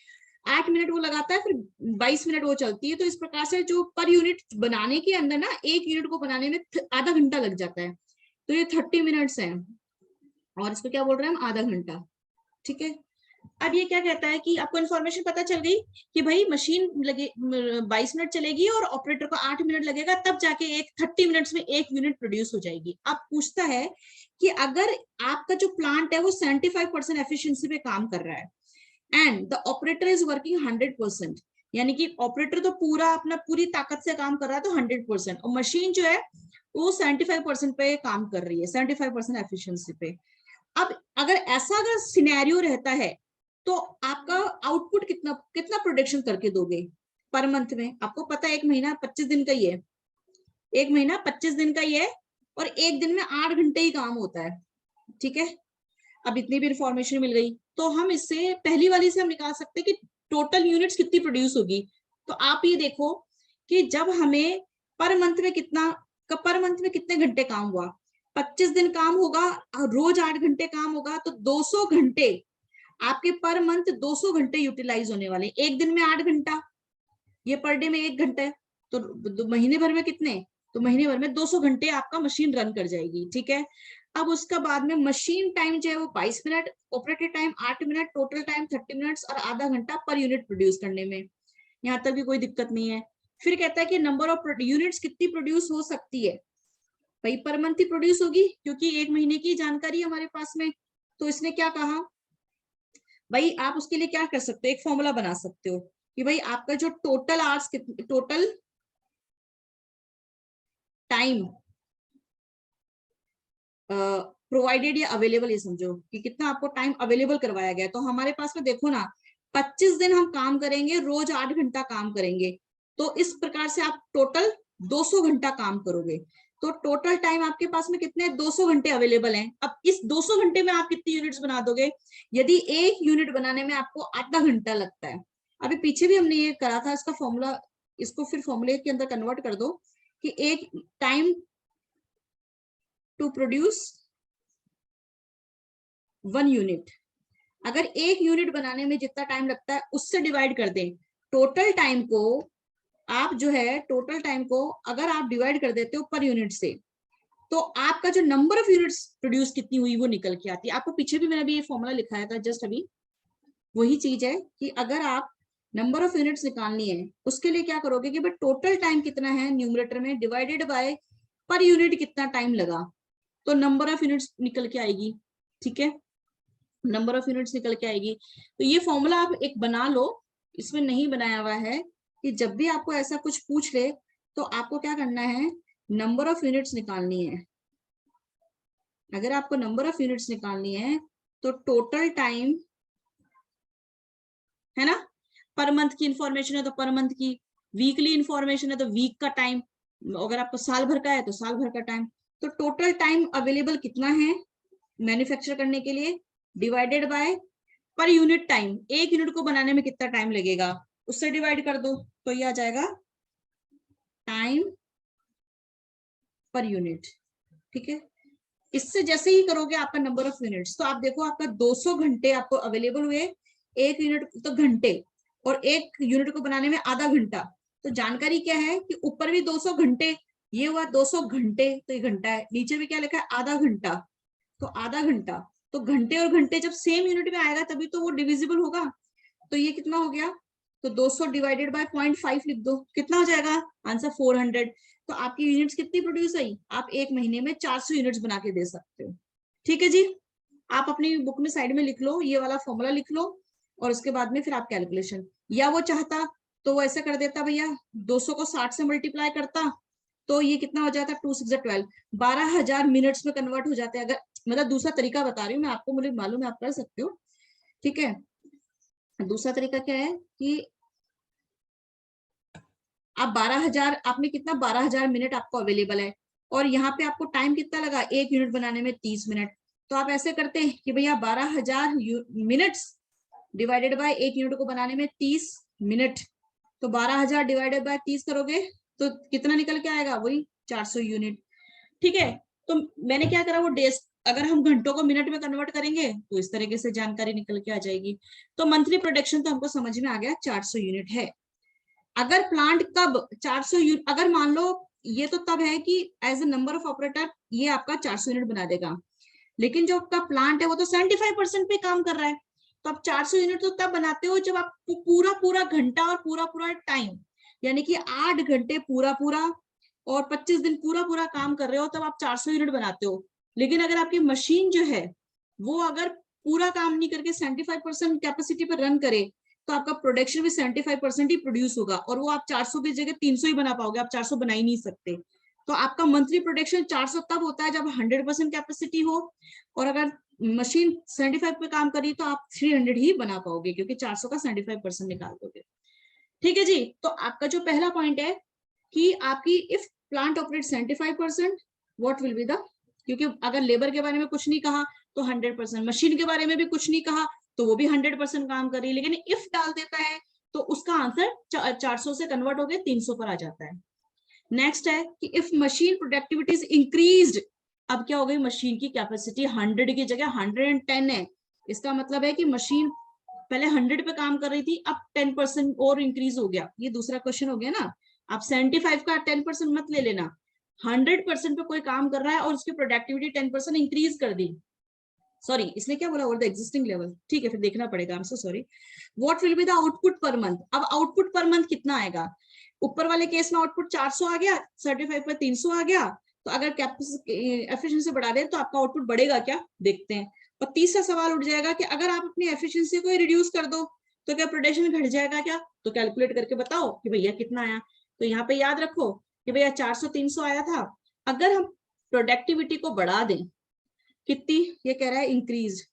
8 मिनट वो लगाता है, फिर 22 मिनट वो चलती है। तो इस प्रकार से जो पर यूनिट बनाने के अंदर ना, एक यूनिट को बनाने में आधा घंटा लग जाता है, तो ये 30 मिनट्स है, और इसको क्या बोल रहे हैं हम, आधा घंटा। ठीक है, अब ये क्या कहता है कि आपको इन्फॉर्मेशन पता चल गई कि भाई मशीन लगे 22 मिनट चलेगी और ऑपरेटर को 8 मिनट लगेगा, तब जाके एक 30 मिनट्स में एक यूनिट प्रोड्यूस हो जाएगी। अब पूछता है कि अगर आपका जो प्लांट है वो 75% एफिशिएंसी पे काम कर रहा है and the operator is working 100%, यानी कि ऑपरेटर तो पूरा अपना पूरी ताकत से काम कर रहा है तो 100%, और मशीन जो है वो 75% पे काम कर रही है, 75% एफिशिएंसी पे। अब अगर ऐसा अगर सिनेरियो रहता है तो आपका आउटपुट कितना कितना प्रोडक्शन करके दोगे पर मंथ में? आपको पता है एक महीना 25 दिन का ही है, एक महीना 25 दिन का ही है, और एक दिन में 8 घंटे ही काम होता है। ठीक है, अब इतनी भी इंफॉर्मेशन मिल गई, तो हम इससे पहली वाली से हम निकाल सकते हैं कि टोटल यूनिट्स कितनी प्रोड्यूस होगी। तो आप ये देखो कि जब हमें पर मंथ में कितना, पर मंथ में कितने घंटे काम हुआ, 25 दिन काम होगा, रोज 8 घंटे काम होगा, तो 200 घंटे आपके पर मंथ 200 घंटे यूटिलाइज होने वाले। एक दिन में 8 घंटा, ये पर डे में 1 घंटा है, तो महीने भर में कितने, तो महीने भर में 200 घंटे आपका मशीन रन कर जाएगी। ठीक है, अब उसका बाद में मशीन टाइम जो है वो 22 minute, operative time 8 minute, total time 30 minutes और आधा घंटा पर यूनिट प्रोड्यूस करने में। यहाँ तक भी कोई दिक्कत नहीं है। फिर कहता है कि नंबर ऑफ यूनिट्स कितनी प्रोड्यूस हो सकती है, भाई पर मंथ ही प्रोड्यूस होगी क्योंकि एक महीने की जानकारी है हमारे पास में। तो इसने क्या कहा भाई, आप उसके लिए क्या कर सकते हो, एक फॉर्मूला बना सकते हो कि भाई आपका जो total hours, total time provided या अवेलेबल, ये समझो कि कितना आपको टाइम अवेलेबल करवाया गया। तो हमारे पास में देखो ना, 25 दिन हम काम करेंगे, रोज 8 घंटा काम करेंगे, तो इस प्रकार से आप टोटल 200 घंटा काम करोगे। तो टोटल टाइम आपके पास में कितने 200 घंटे अवेलेबल हैं। अब इस 200 घंटे में आप कितनी यूनिट्स बना दोगे? यदि एक यूनिट बनाने में आपको आधा घंटा लगता है, अभी पीछे भी हमने ये करा था, इसका फॉर्मूला, इसको फिर फॉर्मूले के अंदर कन्वर्ट कर दो कि एक टाइम टू प्रोड्यूस 1 यूनिट, अगर एक यूनिट बनाने में जितना टाइम लगता है उससे डिवाइड कर दें टोटल टाइम को। आप जो है टोटल टाइम को अगर आप डिवाइड कर देते हो पर यूनिट से, तो आपका जो नंबर ऑफ यूनिट्स प्रोड्यूस कितनी हुई वो निकल के आती है। आपको पीछे भी मैंने अभी ये फॉर्मूला लिखाया था जस्ट अभी, वही चीज है कि अगर आप नंबर ऑफ यूनिट्स निकालनी है उसके लिए क्या करोगे कि भाई टोटल टाइम कितना है न्यूमरेटर में, डिवाइडेड बाय पर यूनिट कितना टाइम लगा, तो नंबर ऑफ यूनिट्स निकल के आएगी। ठीक है, नंबर ऑफ यूनिट्स निकल के आएगी। तो ये फॉर्मूला आप एक बना लो, इसमें नहीं बनाया हुआ है कि जब भी आपको ऐसा कुछ पूछ ले तो आपको क्या करना है, नंबर ऑफ यूनिट्स निकालनी है। अगर आपको नंबर ऑफ यूनिट्स निकालनी है तो टोटल टाइम है ना, पर मंथ की इंफॉर्मेशन है तो पर मंथ की, वीकली इंफॉर्मेशन है तो वीक का टाइम, अगर आपको साल भर का है तो साल भर का टाइम, तो टोटल टाइम अवेलेबल कितना है मैन्युफैक्चर करने के लिए divided by per unit time, एक यूनिट को बनाने में कितना टाइम लगेगा उससे डिवाइड कर दो, तो ये आ जाएगा टाइम पर यूनिट। ठीक है, इससे जैसे ही करोगे आपका नंबर ऑफ यूनिट्स, तो आप देखो आपका 200 घंटे आपको अवेलेबल हुए, एक यूनिट तो घंटे, और एक यूनिट को बनाने में आधा घंटा। तो जानकारी क्या है कि ऊपर भी 200 घंटे, ये हुआ 200 घंटे तो ये घंटा है, नीचे भी क्या लिखा है आधा घंटा, तो आधा घंटा, तो घंटे और घंटे जब सेम यूनिट में आएगा तभी तो वो डिविजिबल होगा। तो ये कितना हो गया, तो 200 डिवाइडेड बाय 0.5 लिख दो, कितना हो जाएगा आंसर 400। तो आपकी यूनिट्स कितनी प्रोड्यूस हुई, आप एक महीने में 400 यूनिट्स बना के दे सकते हो। ठीक है जी, आप अपनी बुक में साइड में लिख लो, ये वाला फॉर्मूला लिख लो, और उसके बाद में फिर आप कैलकुलेशन, या वो चाहता तो वो ऐसा कर देता भैया 200 को 60 से मल्टीप्लाई करता, तो ये कितना हो जाता 2 6 12, 12,000 मिनट्स में कन्वर्ट हो जाते हैं। अगर मतलब दूसरा तरीका बता रही हूँ मैं आपको, मुझे मालूम है आप कर सकते हो। ठीक है, दूसरा तरीका क्या है कि आप 12,000, आपने कितना 12,000 मिनट आपको अवेलेबल है, और यहाँ पे आपको टाइम कितना लगा एक यूनिट बनाने में 30 मिनट, तो आप ऐसे करते हैं कि भैया 12,000 मिनट्स डिवाइडेड बाय एक यूनिट को बनाने में 30 मिनट, तो 12,000 डिवाइडेड बाय 30 करोगे तो कितना निकल के आएगा, वही 400 यूनिट। ठीक है, तो मैंने क्या करा, वो डेज, अगर हम घंटों को मिनट में कन्वर्ट करेंगे तो इस तरीके से जानकारी निकल के आ जाएगी। तो मंथली प्रोडक्शन तो हमको समझ में आ गया 400 यूनिट है। अगर प्लांट कब 400 यूनिट, अगर मान लो ये तो तब है कि as a number of operator ये आपका 400 यूनिट बना देगा, लेकिन जो आपका प्लांट है वो तो 75% पे काम कर रहा है, तो आप 400 यूनिट तो तब बनाते हो जब आपको पूरा पूरा घंटा और पूरा पूरा टाइम, यानी कि 8 घंटे पूरा पूरा और 25 दिन पूरा पूरा काम कर रहे हो, तब आप 400 यूनिट बनाते हो। लेकिन अगर आपकी मशीन जो है वो अगर पूरा काम नहीं करके 75% कैपेसिटी पर रन करे, तो आपका प्रोडक्शन भी 75% ही प्रोड्यूस होगा, और वो आप 400 की जगह 300 ही बना पाओगे, आप 400 बना ही नहीं सकते। तो आपका मंथली प्रोडक्शन 400 तब होता है जब 100% कैपेसिटी हो, और अगर मशीन 75 पे काम करी तो आप 300 ही बना पाओगे, क्योंकि 400 का 75% निकाल दोगे। ठीक है जी, तो आपका जो पहला पॉइंट है कि आपकी if plant operate 75%, what will be the, क्योंकि अगर लेबर के बारे में कुछ नहीं कहा तो 100%, मशीन के बारे में भी कुछ नहीं कहा तो वो भी 100% काम कर रही है, लेकिन इफ डाल देता है तो उसका आंसर 400 से कन्वर्ट होकर 300 पर आ जाता है। नेक्स्ट है कि if machine productivity is increased, अब क्या हो गई, मशीन की कैपेसिटी 100 की जगह 110 है, इसका मतलब है कि मशीन पहले 100 पे काम कर रही थी, अब 10% और इंक्रीज हो गया। ये दूसरा क्वेश्चन हो गया ना, आप 75 का 10% मत ले लेना, 100% पे कोई काम कर रहा है और उसकी प्रोडक्टिविटी 10% इंक्रीज कर दी, सॉरी इसने क्या बोला, ओवर द एग्जिस्टिंग लेवल, ठीक है फिर देखना पड़ेगा, I am so sorry. What will be the output per month, अब आउटपुट पर मंथ कितना आएगा, ऊपर वाले केस में आउटपुट 400 आ गया, 35 पर 300 आ गया, तो अगर एफिशिएंसी बढ़ा दें तो आपका आउटपुट बढ़ेगा क्या, देखते हैं। और तीसरा सवाल उठ जाएगा कि अगर आप अपनी एफिशिएंसी को रिड्यूस कर दो तो क्या प्रोडक्शन घट जाएगा क्या, तो कैलकुलेट करके बताओ कि भैया कितना आया। तो यहाँ पे याद रखो कि भैया 400 300 आया था, अगर हम प्रोडक्टिविटी को बढ़ा दें कितनी, ये कह रहा है increase,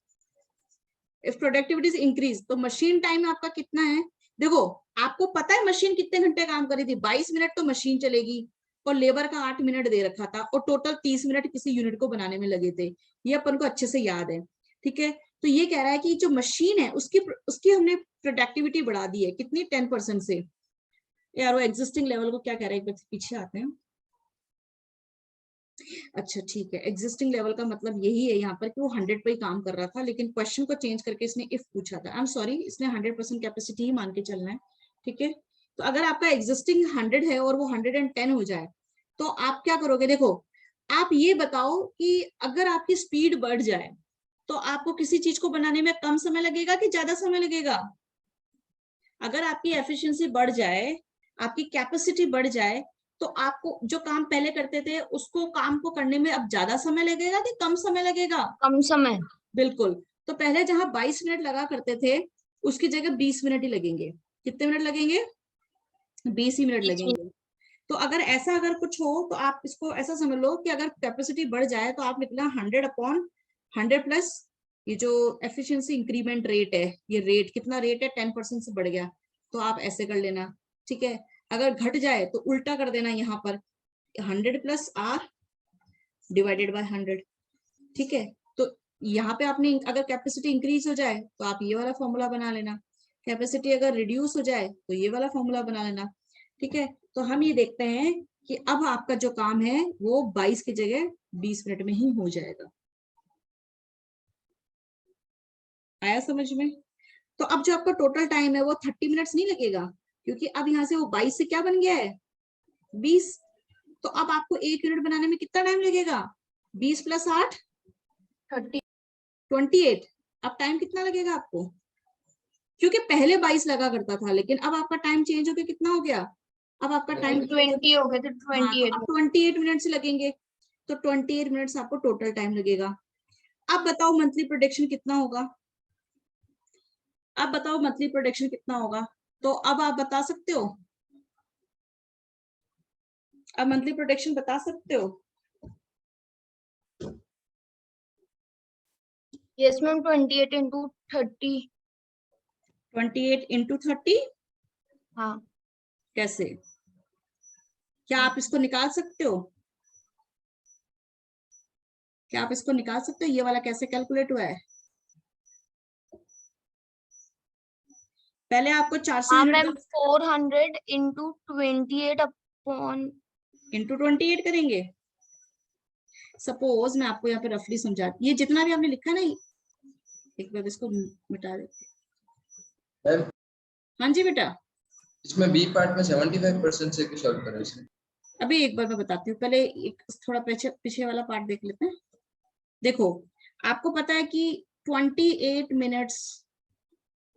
if productivity is increase, तो मशीन टाइम आपका कितना है, देखो आपको पता है मशीन कितने घंटे काम कर रही थी, 22 मिनट तो मशीन चलेगी, और लेबर का 8 मिनट दे रखा था, और टोटल 30 मिनट किसी यूनिट को बनाने में लगे थे, ये अपन को अच्छे से याद है। ठीक है, तो ये कह रहा है कि जो मशीन है उसकी उसकी हमने प्रोडक्टिविटी बढ़ा दी है कितनी, 10% से। यार वो एग्जिस्टिंग लेवल को क्या कह रहा है, एक बार पीछे आते हैं। अच्छा ठीक है, एग्जिस्टिंग लेवल का मतलब यही है यहाँ पर कि वो 100 पे ही काम कर रहा था, लेकिन क्वेश्चन को चेंज करके इसने इफ पूछा था, आई एम सॉरी, इसने 100% कैपेसिटी ही मान के चलना है। ठीक है, तो अगर आपका एग्जिस्टिंग 100 है और वो 110 हो जाए तो आप क्या करोगे, देखो आप ये बताओ कि अगर आपकी स्पीड बढ़ जाए तो आपको किसी चीज को बनाने में कम समय लगेगा कि ज्यादा समय लगेगा, अगर आपकी एफिशिएंसी बढ़ जाए, आपकी कैपेसिटी बढ़ जाए, तो आपको जो काम पहले करते थे उसको काम को करने में अब ज्यादा समय लगेगा कि कम समय लगेगा, कम समय। बिल्कुल। तो पहले जहां 22 मिनट लगा करते थे उसकी जगह 20 मिनट ही लगेंगे, कितने मिनट लगेंगे, 20 ही मिनट लगेंगे। तो अगर ऐसा अगर कुछ हो तो आप इसको ऐसा समझ लो कि अगर कैपेसिटी बढ़ जाए तो आप निकला 100/100 प्लस ये जो एफिशिएंसी इंक्रीमेंट रेट है, ये रेट कितना रेट है, 10% से बढ़ गया, तो आप ऐसे कर लेना। ठीक है, अगर घट जाए तो उल्टा कर देना, यहाँ पर 100+R डिवाइडेड बाय 100। ठीक है, तो यहाँ पे आपने अगर कैपेसिटी इंक्रीज हो जाए तो आप ये वाला फॉर्मूला बना लेना, कैपेसिटी अगर रिड्यूस हो जाए तो ये वाला फॉर्मूला बना लेना। ठीक है, तो हम ये देखते हैं कि अब आपका जो काम है वो 22 की जगह 20 मिनट में ही हो जाएगा। आया समझ में? तो अब जो आपका टोटल टाइम है वो 30 मिनट्स नहीं लगेगा, क्योंकि अब यहाँ से वो 22 से क्या बन गया है, 20। तो अब आपको 1 यूनिट बनाने में कितना टाइम लगेगा, 20 + 8 30 28। अब टाइम कितना लगेगा आपको, क्योंकि पहले 22 लगा करता था, लेकिन अब आपका टाइम चेंज होकर कितना हो गया, अब आपका टाइम 20 हो गए थे, हाँ, तो 28 अब 28 मिनट्स लगेंगे, तो 28 मिनट्स आपको टोटल टाइम लगेगा। अब बताओ मंथली प्रोडक्शन कितना होगा, अब बताओ मंथली प्रोडक्शन कितना होगा, तो अब आप बता सकते हो, अब मंथली प्रोडक्शन बता सकते हो। Yes ma'am, 28 into 30। 28 × 30 हाँ कैसे, क्या आप इसको निकाल सकते हो, क्या आप इसको निकाल सकते हो, ये वाला कैसे कैलकुलेट हुआ है, पहले आपको 400 हाँ unit ma'am 400 into 28 upon into 28 करेंगे। सपोज मैं आपको यहाँ पे रफली समझा, ये जितना भी आपने लिखा है ना, एक बार इसको मिटा देते। मैम हाँ जी बेटा, इसमें बी पार्ट में 75% से सॉल्व करो इसमें। अभी एक बार मैं बताती हूँ, पहले एक थोड़ा पीछे पीछे वाला पार्ट देख लेते हैं। देखो आपको पता है कि 28 मिनट्स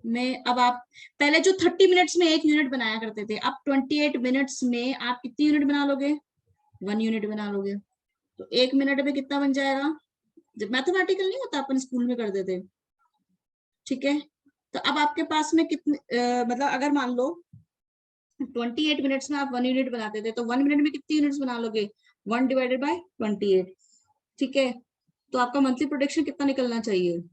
में, अब आप पहले जो 30 मिनट्स में 1 यूनिट बनाया करते थे, अब 28 मिनट्स में आप कितनी यूनिट बना लोगे? 1 यूनिट बना लोगे। तो 1 मिनट में कितना बन जाएगा? जब मैथमेटिकल नहीं होता, अपन स्कूल में करते थे, ठीक है। तो अब आपके पास में कितने मतलब अगर मान लो 28 मिनट्स में आप 1 यूनिट बनाते थे, तो 1 मिनट में कितनी यूनिट्स बना लोगे? 1 डिवाइडेड बाय 28, ठीक है। तो आपका मंथली प्रोडक्शन कितना निकलना चाहिए?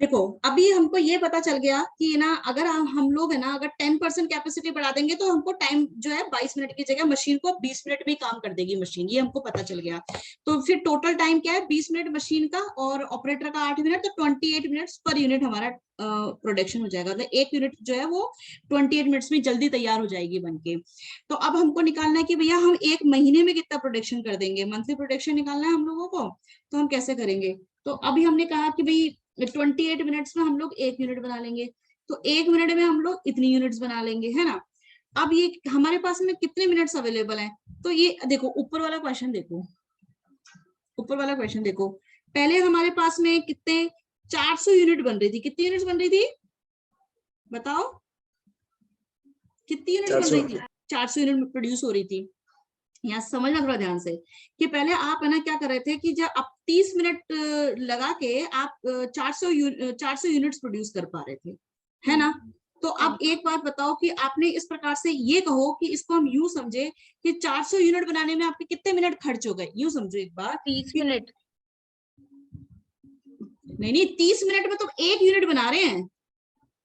देखो अभी हमको ये पता चल गया कि ना, अगर हम लोग है ना, अगर 10% कैपेसिटी बढ़ा देंगे तो हमको टाइम जो है 22 मिनट की जगह मशीन को 20 मिनट में काम कर देगी मशीन, ये हमको पता चल गया। तो फिर टोटल टाइम क्या है? 20 मिनट मशीन का और ऑपरेटर का 8 मिनट, तो 28 मिनट्स पर यूनिट हमारा प्रोडक्शन हो जाएगा। तो एक यूनिट जो है वो 28 मिनट्स में जल्दी तैयार हो जाएगी बनके। तो अब हमको निकालना है कि भैया हम एक महीने में कितना प्रोडक्शन कर देंगे, मंथली प्रोडक्शन निकालना है हम लोगों को। तो हम कैसे करेंगे? तो अभी हमने कहा कि भाई 28 मिनट्स में हम लोग 1 यूनिट बना लेंगे, तो 1 मिनट में हम लोग इतनी यूनिट्स बना लेंगे, है ना। अब ये हमारे पास में कितने मिनट्स अवेलेबल हैं? तो ये देखो ऊपर वाला क्वेश्चन देखो, ऊपर वाला क्वेश्चन देखो। पहले हमारे पास में कितने 400 यूनिट बन रही थी। कितनी यूनिट्स बन रही थी बताओ? कितनी यूनिट्स बन रही थी? 400 यूनिट प्रोड्यूस हो रही थी। यहाँ समझना थोड़ा ध्यान से कि पहले आप है ना क्या कर रहे थे कि जब आप 30 मिनट लगा के आप 400 यूनिट्स प्रोड्यूस कर पा रहे थे, है ना। तो अब एक बात बताओ कि आपने इस प्रकार से ये कहो कि इसको हम यूं समझे कि 400 यूनिट बनाने में आपके कितने मिनट खर्च हो गए। यूं समझो एक बार, 30 मिनट। नहीं 30 मिनट में तो 1 यूनिट बना रहे हैं।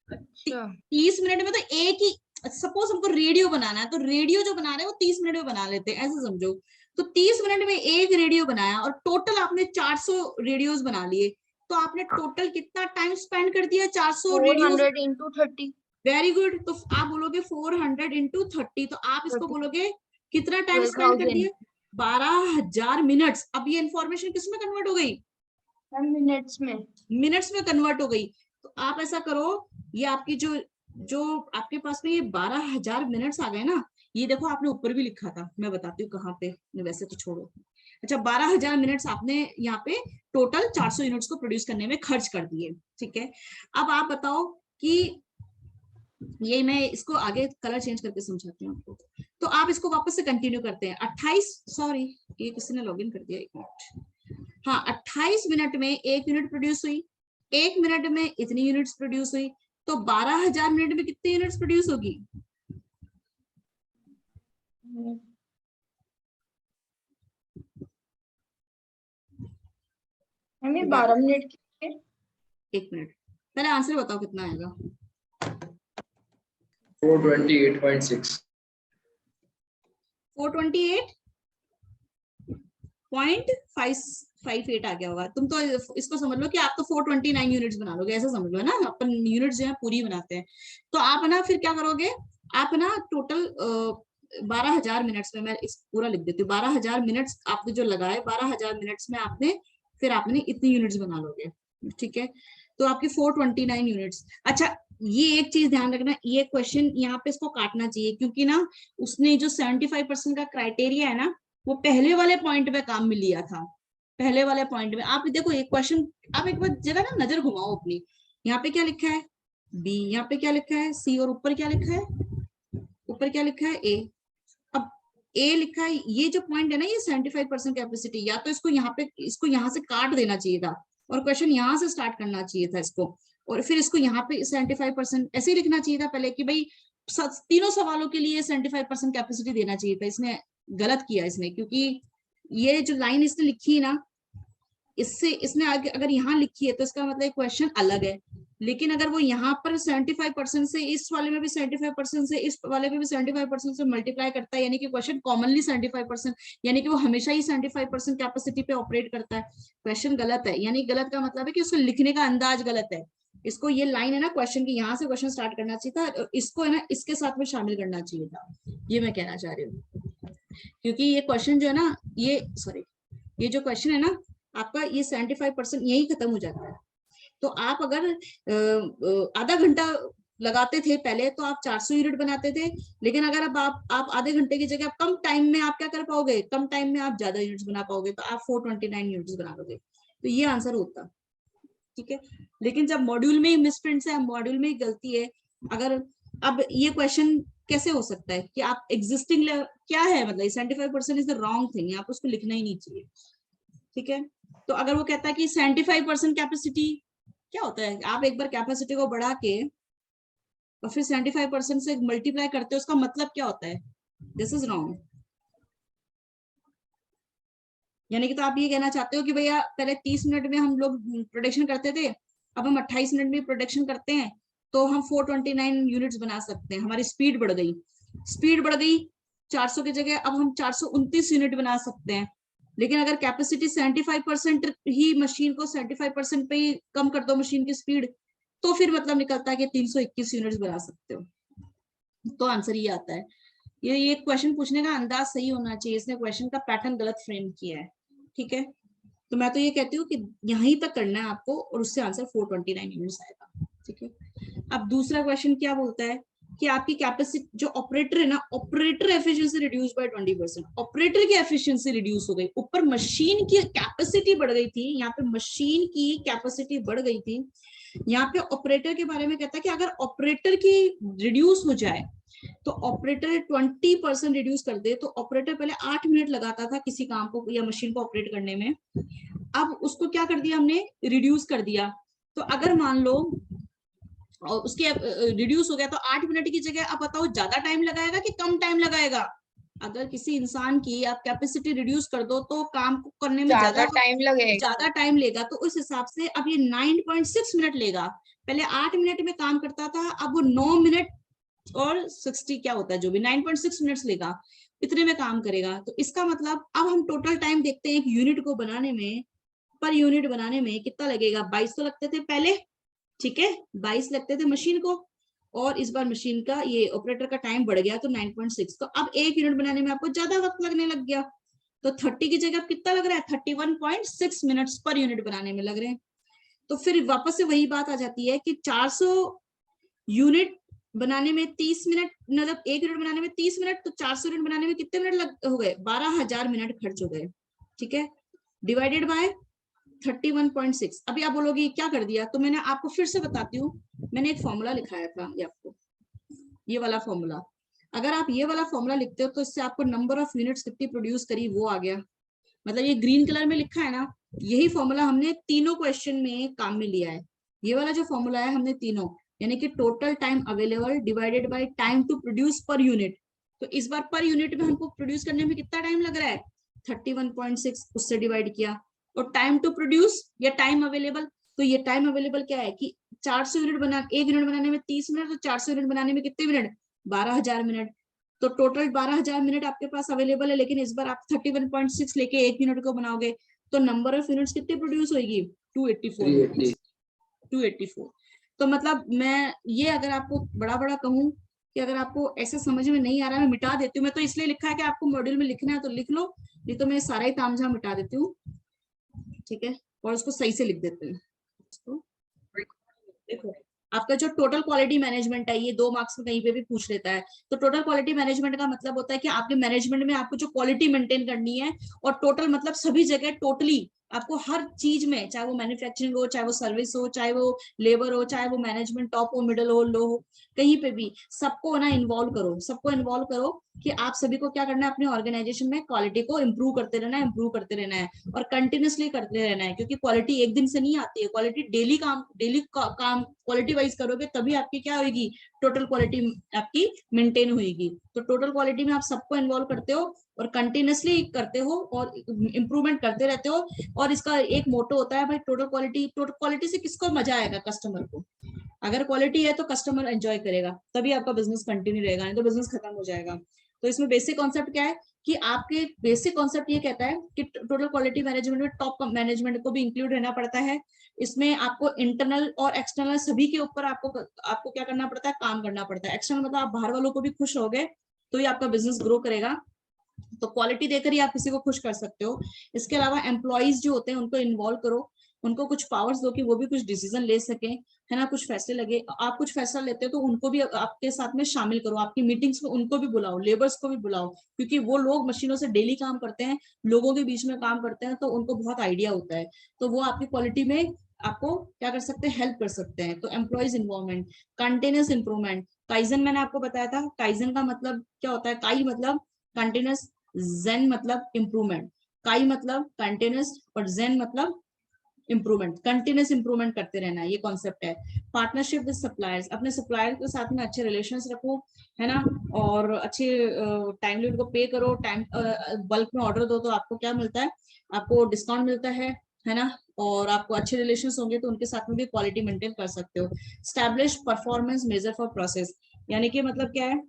अच्छा 30 मिनट में तो एक ही, सपोज हमको रेडियो बनाना है तो रेडियो जो बना रहे हैं वो 30 मिनट में बना लेते हैं, ऐसे समझो। तो 30 मिनट में एक रेडियो बनाया और टोटल आपने 400 रेडियोस बना लिए, तो आपने टोटल कितना टाइम स्पेंड कर दिया? 400 रेडियोस। 400 इंटू 30। Very good. तो आप बोलोगे 400 इंटू 30, तो आप इसको बोलोगे कितना टाइम स्पेंड कर 12,000 दिया? 12,000 मिनट्स। अब ये इन्फॉर्मेशन किस में कन्वर्ट हो गई? मिनट्स में। मिनट्स में कन्वर्ट हो गई। तो आप ऐसा करो, ये आपकी जो आपके पास में ये 12,000 मिनट्स आ गए ना, ये देखो आपने ऊपर भी लिखा था, मैं बताती हूँ कहाँ पे, वैसे तो छोड़ो। अच्छा 12,000 मिनट्स आपने यहाँ पे टोटल 400 यूनिट्स को प्रोड्यूस करने में खर्च कर दिए, ठीक है। अब आप बताओ कि ये, मैं इसको आगे कलर चेंज करके समझाती हूँ आपको। तो आप इसको वापस से कंटिन्यू करते हैं। 28, सॉरी ये किसी ने लॉगिन कर दिया, 1 मिनट। हाँ 28 मिनट में 1 यूनिट प्रोड्यूस हुई, 1 मिनट में इतनी यूनिट्स प्रोड्यूस हुई, तो 12,000 मिनट में कितनी यूनिट्स प्रोड्यूस होगी? हमें 12 मिनट की 1 मिनट, पहले आंसर बताओ कितना आएगा? 428.6। 428.558 आ गया होगा। तुम तो इसको समझ लो कि आप तो 429 यूनिट्स बना लोगे, ऐसा समझ लो, है ना। अपन यूनिट्स जो है पूरी बनाते हैं। तो आप है ना फिर क्या करोगे? आप है ना टोटल 12,000 मिनट्स में, मैं इस पूरा लिख देती हूँ, 12,000 मिनट्स आपने जो लगाए, 12,000 मिनट्स में आपने फिर आपने इतनी यूनिट्स बना लोगे, ठीक है। तो आपकी 429 यूनिट्स। अच्छा ये एक चीज ध्यान रखना, ये क्वेश्चन यहाँ पे इसको काटना चाहिए, क्योंकि ना उसने जो 75% का क्राइटेरिया है ना, वो पहले वाले पॉइंट पे काम में लिया था। पहले वाले पॉइंट में आप देखो एक क्वेश्चन, आप एक बार जरा ना नजर घुमाओ अपनी। यहाँ पे क्या लिखा है? बी। यहाँ पे क्या लिखा है? सी। और ऊपर क्या लिखा है? ऊपर क्या लिखा है? ए। अब ए लिखा है, ये जो पॉइंट है ना, ये 75% कैपेसिटी, या तो इसको यहाँ से काट देना चाहिए था और क्वेश्चन यहाँ से स्टार्ट करना चाहिए था इसको, और फिर इसको यहाँ पे 75% ऐसे ही लिखना चाहिए था पहले कि भाई तीनों सवालों के लिए 75% कैपेसिटी देना चाहिए था। इसने गलत किया इसने, क्योंकि ये जो लाइन इसने लिखी है ना, इससे इसने आगे अगर यहाँ लिखी है तो इसका मतलब क्वेश्चन अलग है। लेकिन अगर वो यहाँ पर 75% से, इस वाले में भी 75% से, इस वाले में भी 75% से मल्टीप्लाई करता है, यानी कि क्वेश्चन कॉमनली 75%, यानी कि वो हमेशा ही 75% कैपेसिटी पे ऑपरेट करता है, क्वेश्चन गलत है। यानी गलत का मतलब है कि उसको लिखने का अंदाज गलत है। इसको ये लाइन है ना क्वेश्चन की, यहाँ से क्वेश्चन स्टार्ट करना चाहिए था, इसको है ना इसके साथ में शामिल करना चाहिए था, ये मैं कहना चाह रही हूँ। क्योंकि ये क्वेश्चन जो है ना, ये सॉरी, ये जो क्वेश्चन है ना आपका, ये 75% यही खत्म हो जाता है। तो आप अगर आधा घंटा लगाते थे पहले तो आप 400 यूनिट बनाते थे, लेकिन अगर अब आप आधे घंटे की जगह कम टाइम में आप क्या कर पाओगे, कम टाइम में आप ज्यादा यूनिट्स बना पाओगे, तो आप 429 यूनिट्स बना लोगे। तो ये आंसर होता, ठीक है। लेकिन जब मॉड्यूल में ही मिसप्रिंट्स है, मॉड्यूल में ही गलती है, अगर अब ये क्वेश्चन कैसे हो सकता है कि आप एग्जिस्टिंग क्या है, मतलब 75% इज द रॉन्ग थिंग, आप उसको लिखना ही नहीं चाहिए, ठीक है। तो अगर वो कहता है कि 75% कैपेसिटी, क्या होता है, आप एक बार कैपेसिटी को बढ़ा के और फिर 75% से मल्टीप्लाई करते हो, उसका मतलब क्या होता है, दिस इज रॉन्ग। यानी कि तो आप ये कहना चाहते हो कि भैया पहले 30 मिनट में हम लोग प्रोडक्शन करते थे, अब हम 28 मिनट में प्रोडक्शन करते हैं, तो हम 429 यूनिट्स बना सकते हैं, हमारी स्पीड बढ़ गई, स्पीड बढ़ गई, 400 की जगह अब हम 429 यूनिट बना सकते हैं। लेकिन अगर कैपेसिटी 75% ही, मशीन को 75% पे ही कम कर दो मशीन की स्पीड, तो फिर मतलब निकलता है कि 321 यूनिट्स बना सकते हो। तो आंसर ये आता है। ये क्वेश्चन पूछने का अंदाज सही होना चाहिए, इसने क्वेश्चन का पैटर्न गलत फ्रेम किया है, ठीक है। तो मैं तो ये कहती हूँ कि यहीं तक करना है आपको, और उससे आंसर 429 यूनिट्स आएगा, ठीक है। अब दूसरा क्वेश्चन क्या बोलता है कि आपकी कैपेसिटी, जो ऑपरेटर है ना, operator efficiency reduce by 20%, operator की एफिशिएंसी रिड्यूस हो गई, ऊपर मशीन की कैपेसिटी बढ़ गई थी, यहाँ पे मशीन की कैपेसिटी बढ़ गई थी, यहाँ पे ऑपरेटर के बारे में कहता है कि अगर ऑपरेटर की रिड्यूस हो जाए, तो ऑपरेटर 20% रिड्यूस कर दे, तो ऑपरेटर पहले 8 मिनट लगाता था किसी काम को या मशीन को ऑपरेट करने में, अब उसको क्या कर दिया हमने, रिड्यूस कर दिया। तो अगर मान लो और उसके रिड्यूस हो गया, तो 8 मिनट की जगह अब बताओ ज्यादा टाइम लगाएगा कि कम टाइम लगाएगा। अगर किसी इंसान की आप कैपेसिटी रिड्यूस कर दो तो काम को करने में ज्यादा टाइम लगेगा, ज्यादा टाइम लेगा, तो उस हिसाब से अब ये 9.6 मिनट लेगा। पहले 8 मिनट में काम करता था, अब वो 9 मिनट और 60 क्या होता है जो भी 9.6 मिनट्स लेगा, इतने में काम करेगा। तो इसका मतलब अब हम टोटल टाइम देखते हैं एक यूनिट को बनाने में, पर यूनिट बनाने में कितना लगेगा, 22 तो लगते थे पहले, ठीक है, 22 लगते थे मशीन को, और इस बार मशीन का ये ऑपरेटर का टाइम बढ़ गया तो 9.6, तो अब एक यूनिट बनाने में आपको ज्यादा वक्त लगने लग गया, तो 30 की जगह कितना लग रहा है, 31.6 मिनट्स पर यूनिट बनाने में लग रहे हैं। तो फिर वापस से वही बात आ जाती है कि 400 यूनिट बनाने में 30 मिनट, मतलब एक यूनिट बनाने में 30 मिनट, तो 400 यूनिट बनाने में कितने मिनट हो गए, 12,000 मिनट खर्च हो गए, ठीक है, डिवाइडेड बाय 31.6। अभी आप बोलोगे क्या कर दिया, तो मैंने आपको फिर से बताती हूँ, मैंने एक फॉर्मूला लिखाया था ये आपको, ये वाला फॉर्मूला, अगर आप ये वाला फॉर्मूला लिखते हो तो इससे आपको नंबर ऑफ यूनिट्स कितनी प्रोड्यूस करी वो आ गया, मतलब ये ग्रीन कलर में लिखा है ना, यही फॉर्मूला हमने तीनों क्वेश्चन में काम में लिया है, ये वाला जो फॉर्मूला है हमने तीनों, यानी कि total time available divided by time to produce per unit, तो इस बार पर यूनिट में हमको प्रोड्यूस करने में कितना टाइम लग रहा है, 31.6, उससे डिवाइड किया, और टाइम टू प्रोड्यूस या टाइम अवेलेबल, तो ये टाइम अवेलेबल क्या है कि 400 यूनिट बना, एक यूनिट बनाने में 30 मिनट, तो 400 यूनिट बनाने में कितने मिनट, 12,000 मिनट, तो टोटल 12,000 मिनट आपके पास अवेलेबल है, लेकिन इस बार आप 31.6 लेके एक यूनिट को बनाओगे, तो नंबर ऑफ यूनिट्स कितनी प्रोड्यूस होगी, 284 284। तो मतलब मैं ये अगर आपको बड़ा बड़ा कहूँ कि अगर आपको ऐसे समझ में नहीं आ रहा है, मैं मिटा देती हूँ, मैं तो इसलिए लिखा है कि आपको मॉड्यूल में लिखना है तो लिख लो, नहीं तो मैं सारा ही तामझाम मिटा देती हूँ, ठीक है, और उसको सही से लिख देते हैं। तो देखो आपका जो टोटल क्वालिटी मैनेजमेंट है, ये 2 मार्क्स में कहीं पे भी पूछ लेता है, तो टोटल क्वालिटी मैनेजमेंट का मतलब होता है कि आपके मैनेजमेंट में आपको जो क्वालिटी मेंटेन करनी है, और टोटल मतलब सभी जगह टोटली आपको हर चीज में, चाहे वो मैन्युफैक्चरिंग हो, चाहे वो सर्विस हो, चाहे वो लेबर हो, चाहे वो मैनेजमेंट टॉप हो, मिडिल हो, लो हो, कहीं पे भी सबको ना इन्वॉल्व करो, सबको इन्वॉल्व करो कि आप सभी को क्या करना है, अपने ऑर्गेनाइजेशन में क्वालिटी को इम्प्रूव करते रहना है, इम्प्रूव करते रहना है, और कंटिन्यूसली करते रहना है, क्योंकि क्वालिटी एक दिन से नहीं आती है, क्वालिटी डेली काम क्वालिटी वाइज करोगे तभी आपकी क्या होगी, टोटल क्वालिटी आपकी मेंटेन होगी। तो टोटल क्वालिटी में आप सबको इन्वॉल्व करते हो और कंटिन्यूसली करते हो और इम्प्रूवमेंट करते रहते हो। और इसका एक मोटो होता है भाई, टोटल क्वालिटी से किसको मजा आएगा? कस्टमर को। अगर क्वालिटी है तो कस्टमर एंजॉय करेगा, तभी आपका बिजनेस कंटिन्यू रहेगा, नहीं तो बिजनेस खत्म हो जाएगा। तो इसमें बेसिक कॉन्सेप्ट क्या है कि आपके बेसिक कॉन्सेप्ट ये कहता है कि टोटल क्वालिटी मैनेजमेंट में टॉप मैनेजमेंट को भी इंक्लूड रहना पड़ता है। इसमें आपको इंटरनल और एक्सटर्नल सभी के ऊपर आपको क्या करना पड़ता है? काम करना पड़ता है। एक्सटर्नल मतलब आप बाहर वालों को भी खुश होगे तो ही आपका बिजनेस ग्रो करेगा। तो क्वालिटी देकर ही आप किसी को खुश कर सकते हो। इसके अलावा एम्प्लॉइज जो होते हैं उनको इन्वॉल्व करो, उनको कुछ पावर्स दो कि वो भी कुछ डिसीजन ले सके, है ना, कुछ फैसले लगे। आप कुछ फैसला लेते हो तो उनको भी आपके साथ में शामिल करो, आपकी मीटिंग्स में उनको भी बुलाओ, लेबर्स को भी बुलाओ, क्योंकि वो लोग मशीनों से डेली काम करते हैं, लोगों के बीच में काम करते हैं, तो उनको बहुत आइडिया होता है। तो वो आपकी क्वालिटी में आपको क्या कर सकते हैं? हेल्प कर सकते हैं। तो employees involvement, continuous improvement, kaizen मैंने आपको बताया था। काइजन का मतलब क्या होता है? काई मतलब कंटिन्यूस, जेन मतलब इम्प्रूवमेंट। काई मतलब कंटिन्यूस और जेन मतलब इम्प्रूवमेंट। कंटिन्यूस इम्प्रूवमेंट करते रहना, ये कॉन्सेप्ट है। पार्टनरशिप विद सप्लायर्स, अपने सप्लायर के साथ में अच्छे रिलेशंस रखो, है ना, और अच्छे टाइमली उनको पे करो। टाइम बल्क में ऑर्डर दो तो आपको क्या मिलता है? आपको डिस्काउंट मिलता है ना, और आपको अच्छे रिलेशंस होंगे तो उनके साथ में भी क्वालिटी मेंटेन कर सकते हो। Establish performance measure for process, यानी कि मतलब क्या है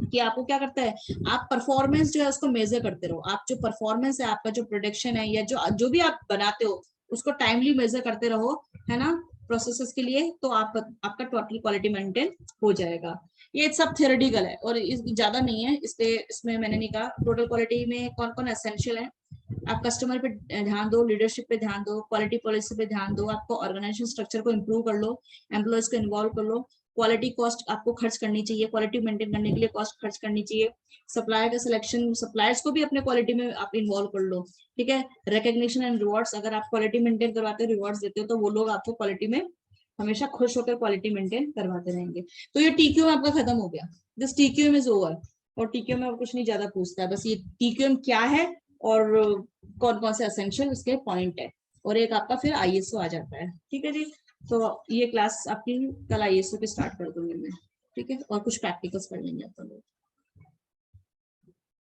कि आपको क्या करता है? आप परफॉर्मेंस जो है उसको मेजर करते रहो। आप जो परफॉर्मेंस है, आपका जो प्रोडक्शन है या जो भी आप बनाते हो उसको टाइमली मेजर करते रहो, है ना, प्रोसेसेस के लिए, तो आपका टोटल क्वालिटी मेंटेन हो जाएगा। ये सब थ्योरेटिकल है और ज्यादा नहीं है, इसलिए इसमें मैंने नहीं कहा। टोटल क्वालिटी में कौन कौन एसेंशियल है? आप कस्टमर पे ध्यान दो, लीडरशिप पे ध्यान दो, क्वालिटी पॉलिसी पे ध्यान दो, आपको ऑर्गेनाइजेशन स्ट्रक्चर को इंप्रूव कर लो, एम्प्लॉयज को इन्वॉल्व कर लो, क्वालिटी कॉस्ट आपको खर्च करनी चाहिए, क्वालिटी मेंटेन करने के लिए कॉस्ट खर्च करनी चाहिए। सप्लायर का सिलेक्शन, सप्लायर्स को भी अपने क्वालिटी में आप इन्वॉल्व कर लो, ठीक है। रिकॉग्निशन एंड रिवॉर्ड्स, अगर आप क्वालिटी मेंटेन करवाते हो, रिवॉर्ड्स देते हो, तो वो लोग आपको क्वालिटी में हमेशा खुश होकर क्वालिटी मेंटेन करवाते रहेंगे। तो ये टीक्यू आपका खत्म हो गया, दिस टीक्यू इज ओवर। और टीक्यू में कुछ नहीं ज्यादा पूछता है, बस ये टीक्यू क्या है और कौन कौन से एसेंशियल उसके पॉइंट है, और एक आपका फिर आईएसओ आ जाता है, ठीक है जी। तो ये क्लास आपकी कल आईएसओ पे स्टार्ट कर दूंगी मैं, ठीक है, और कुछ प्रैक्टिकल्स कर लेंगे आप लोग।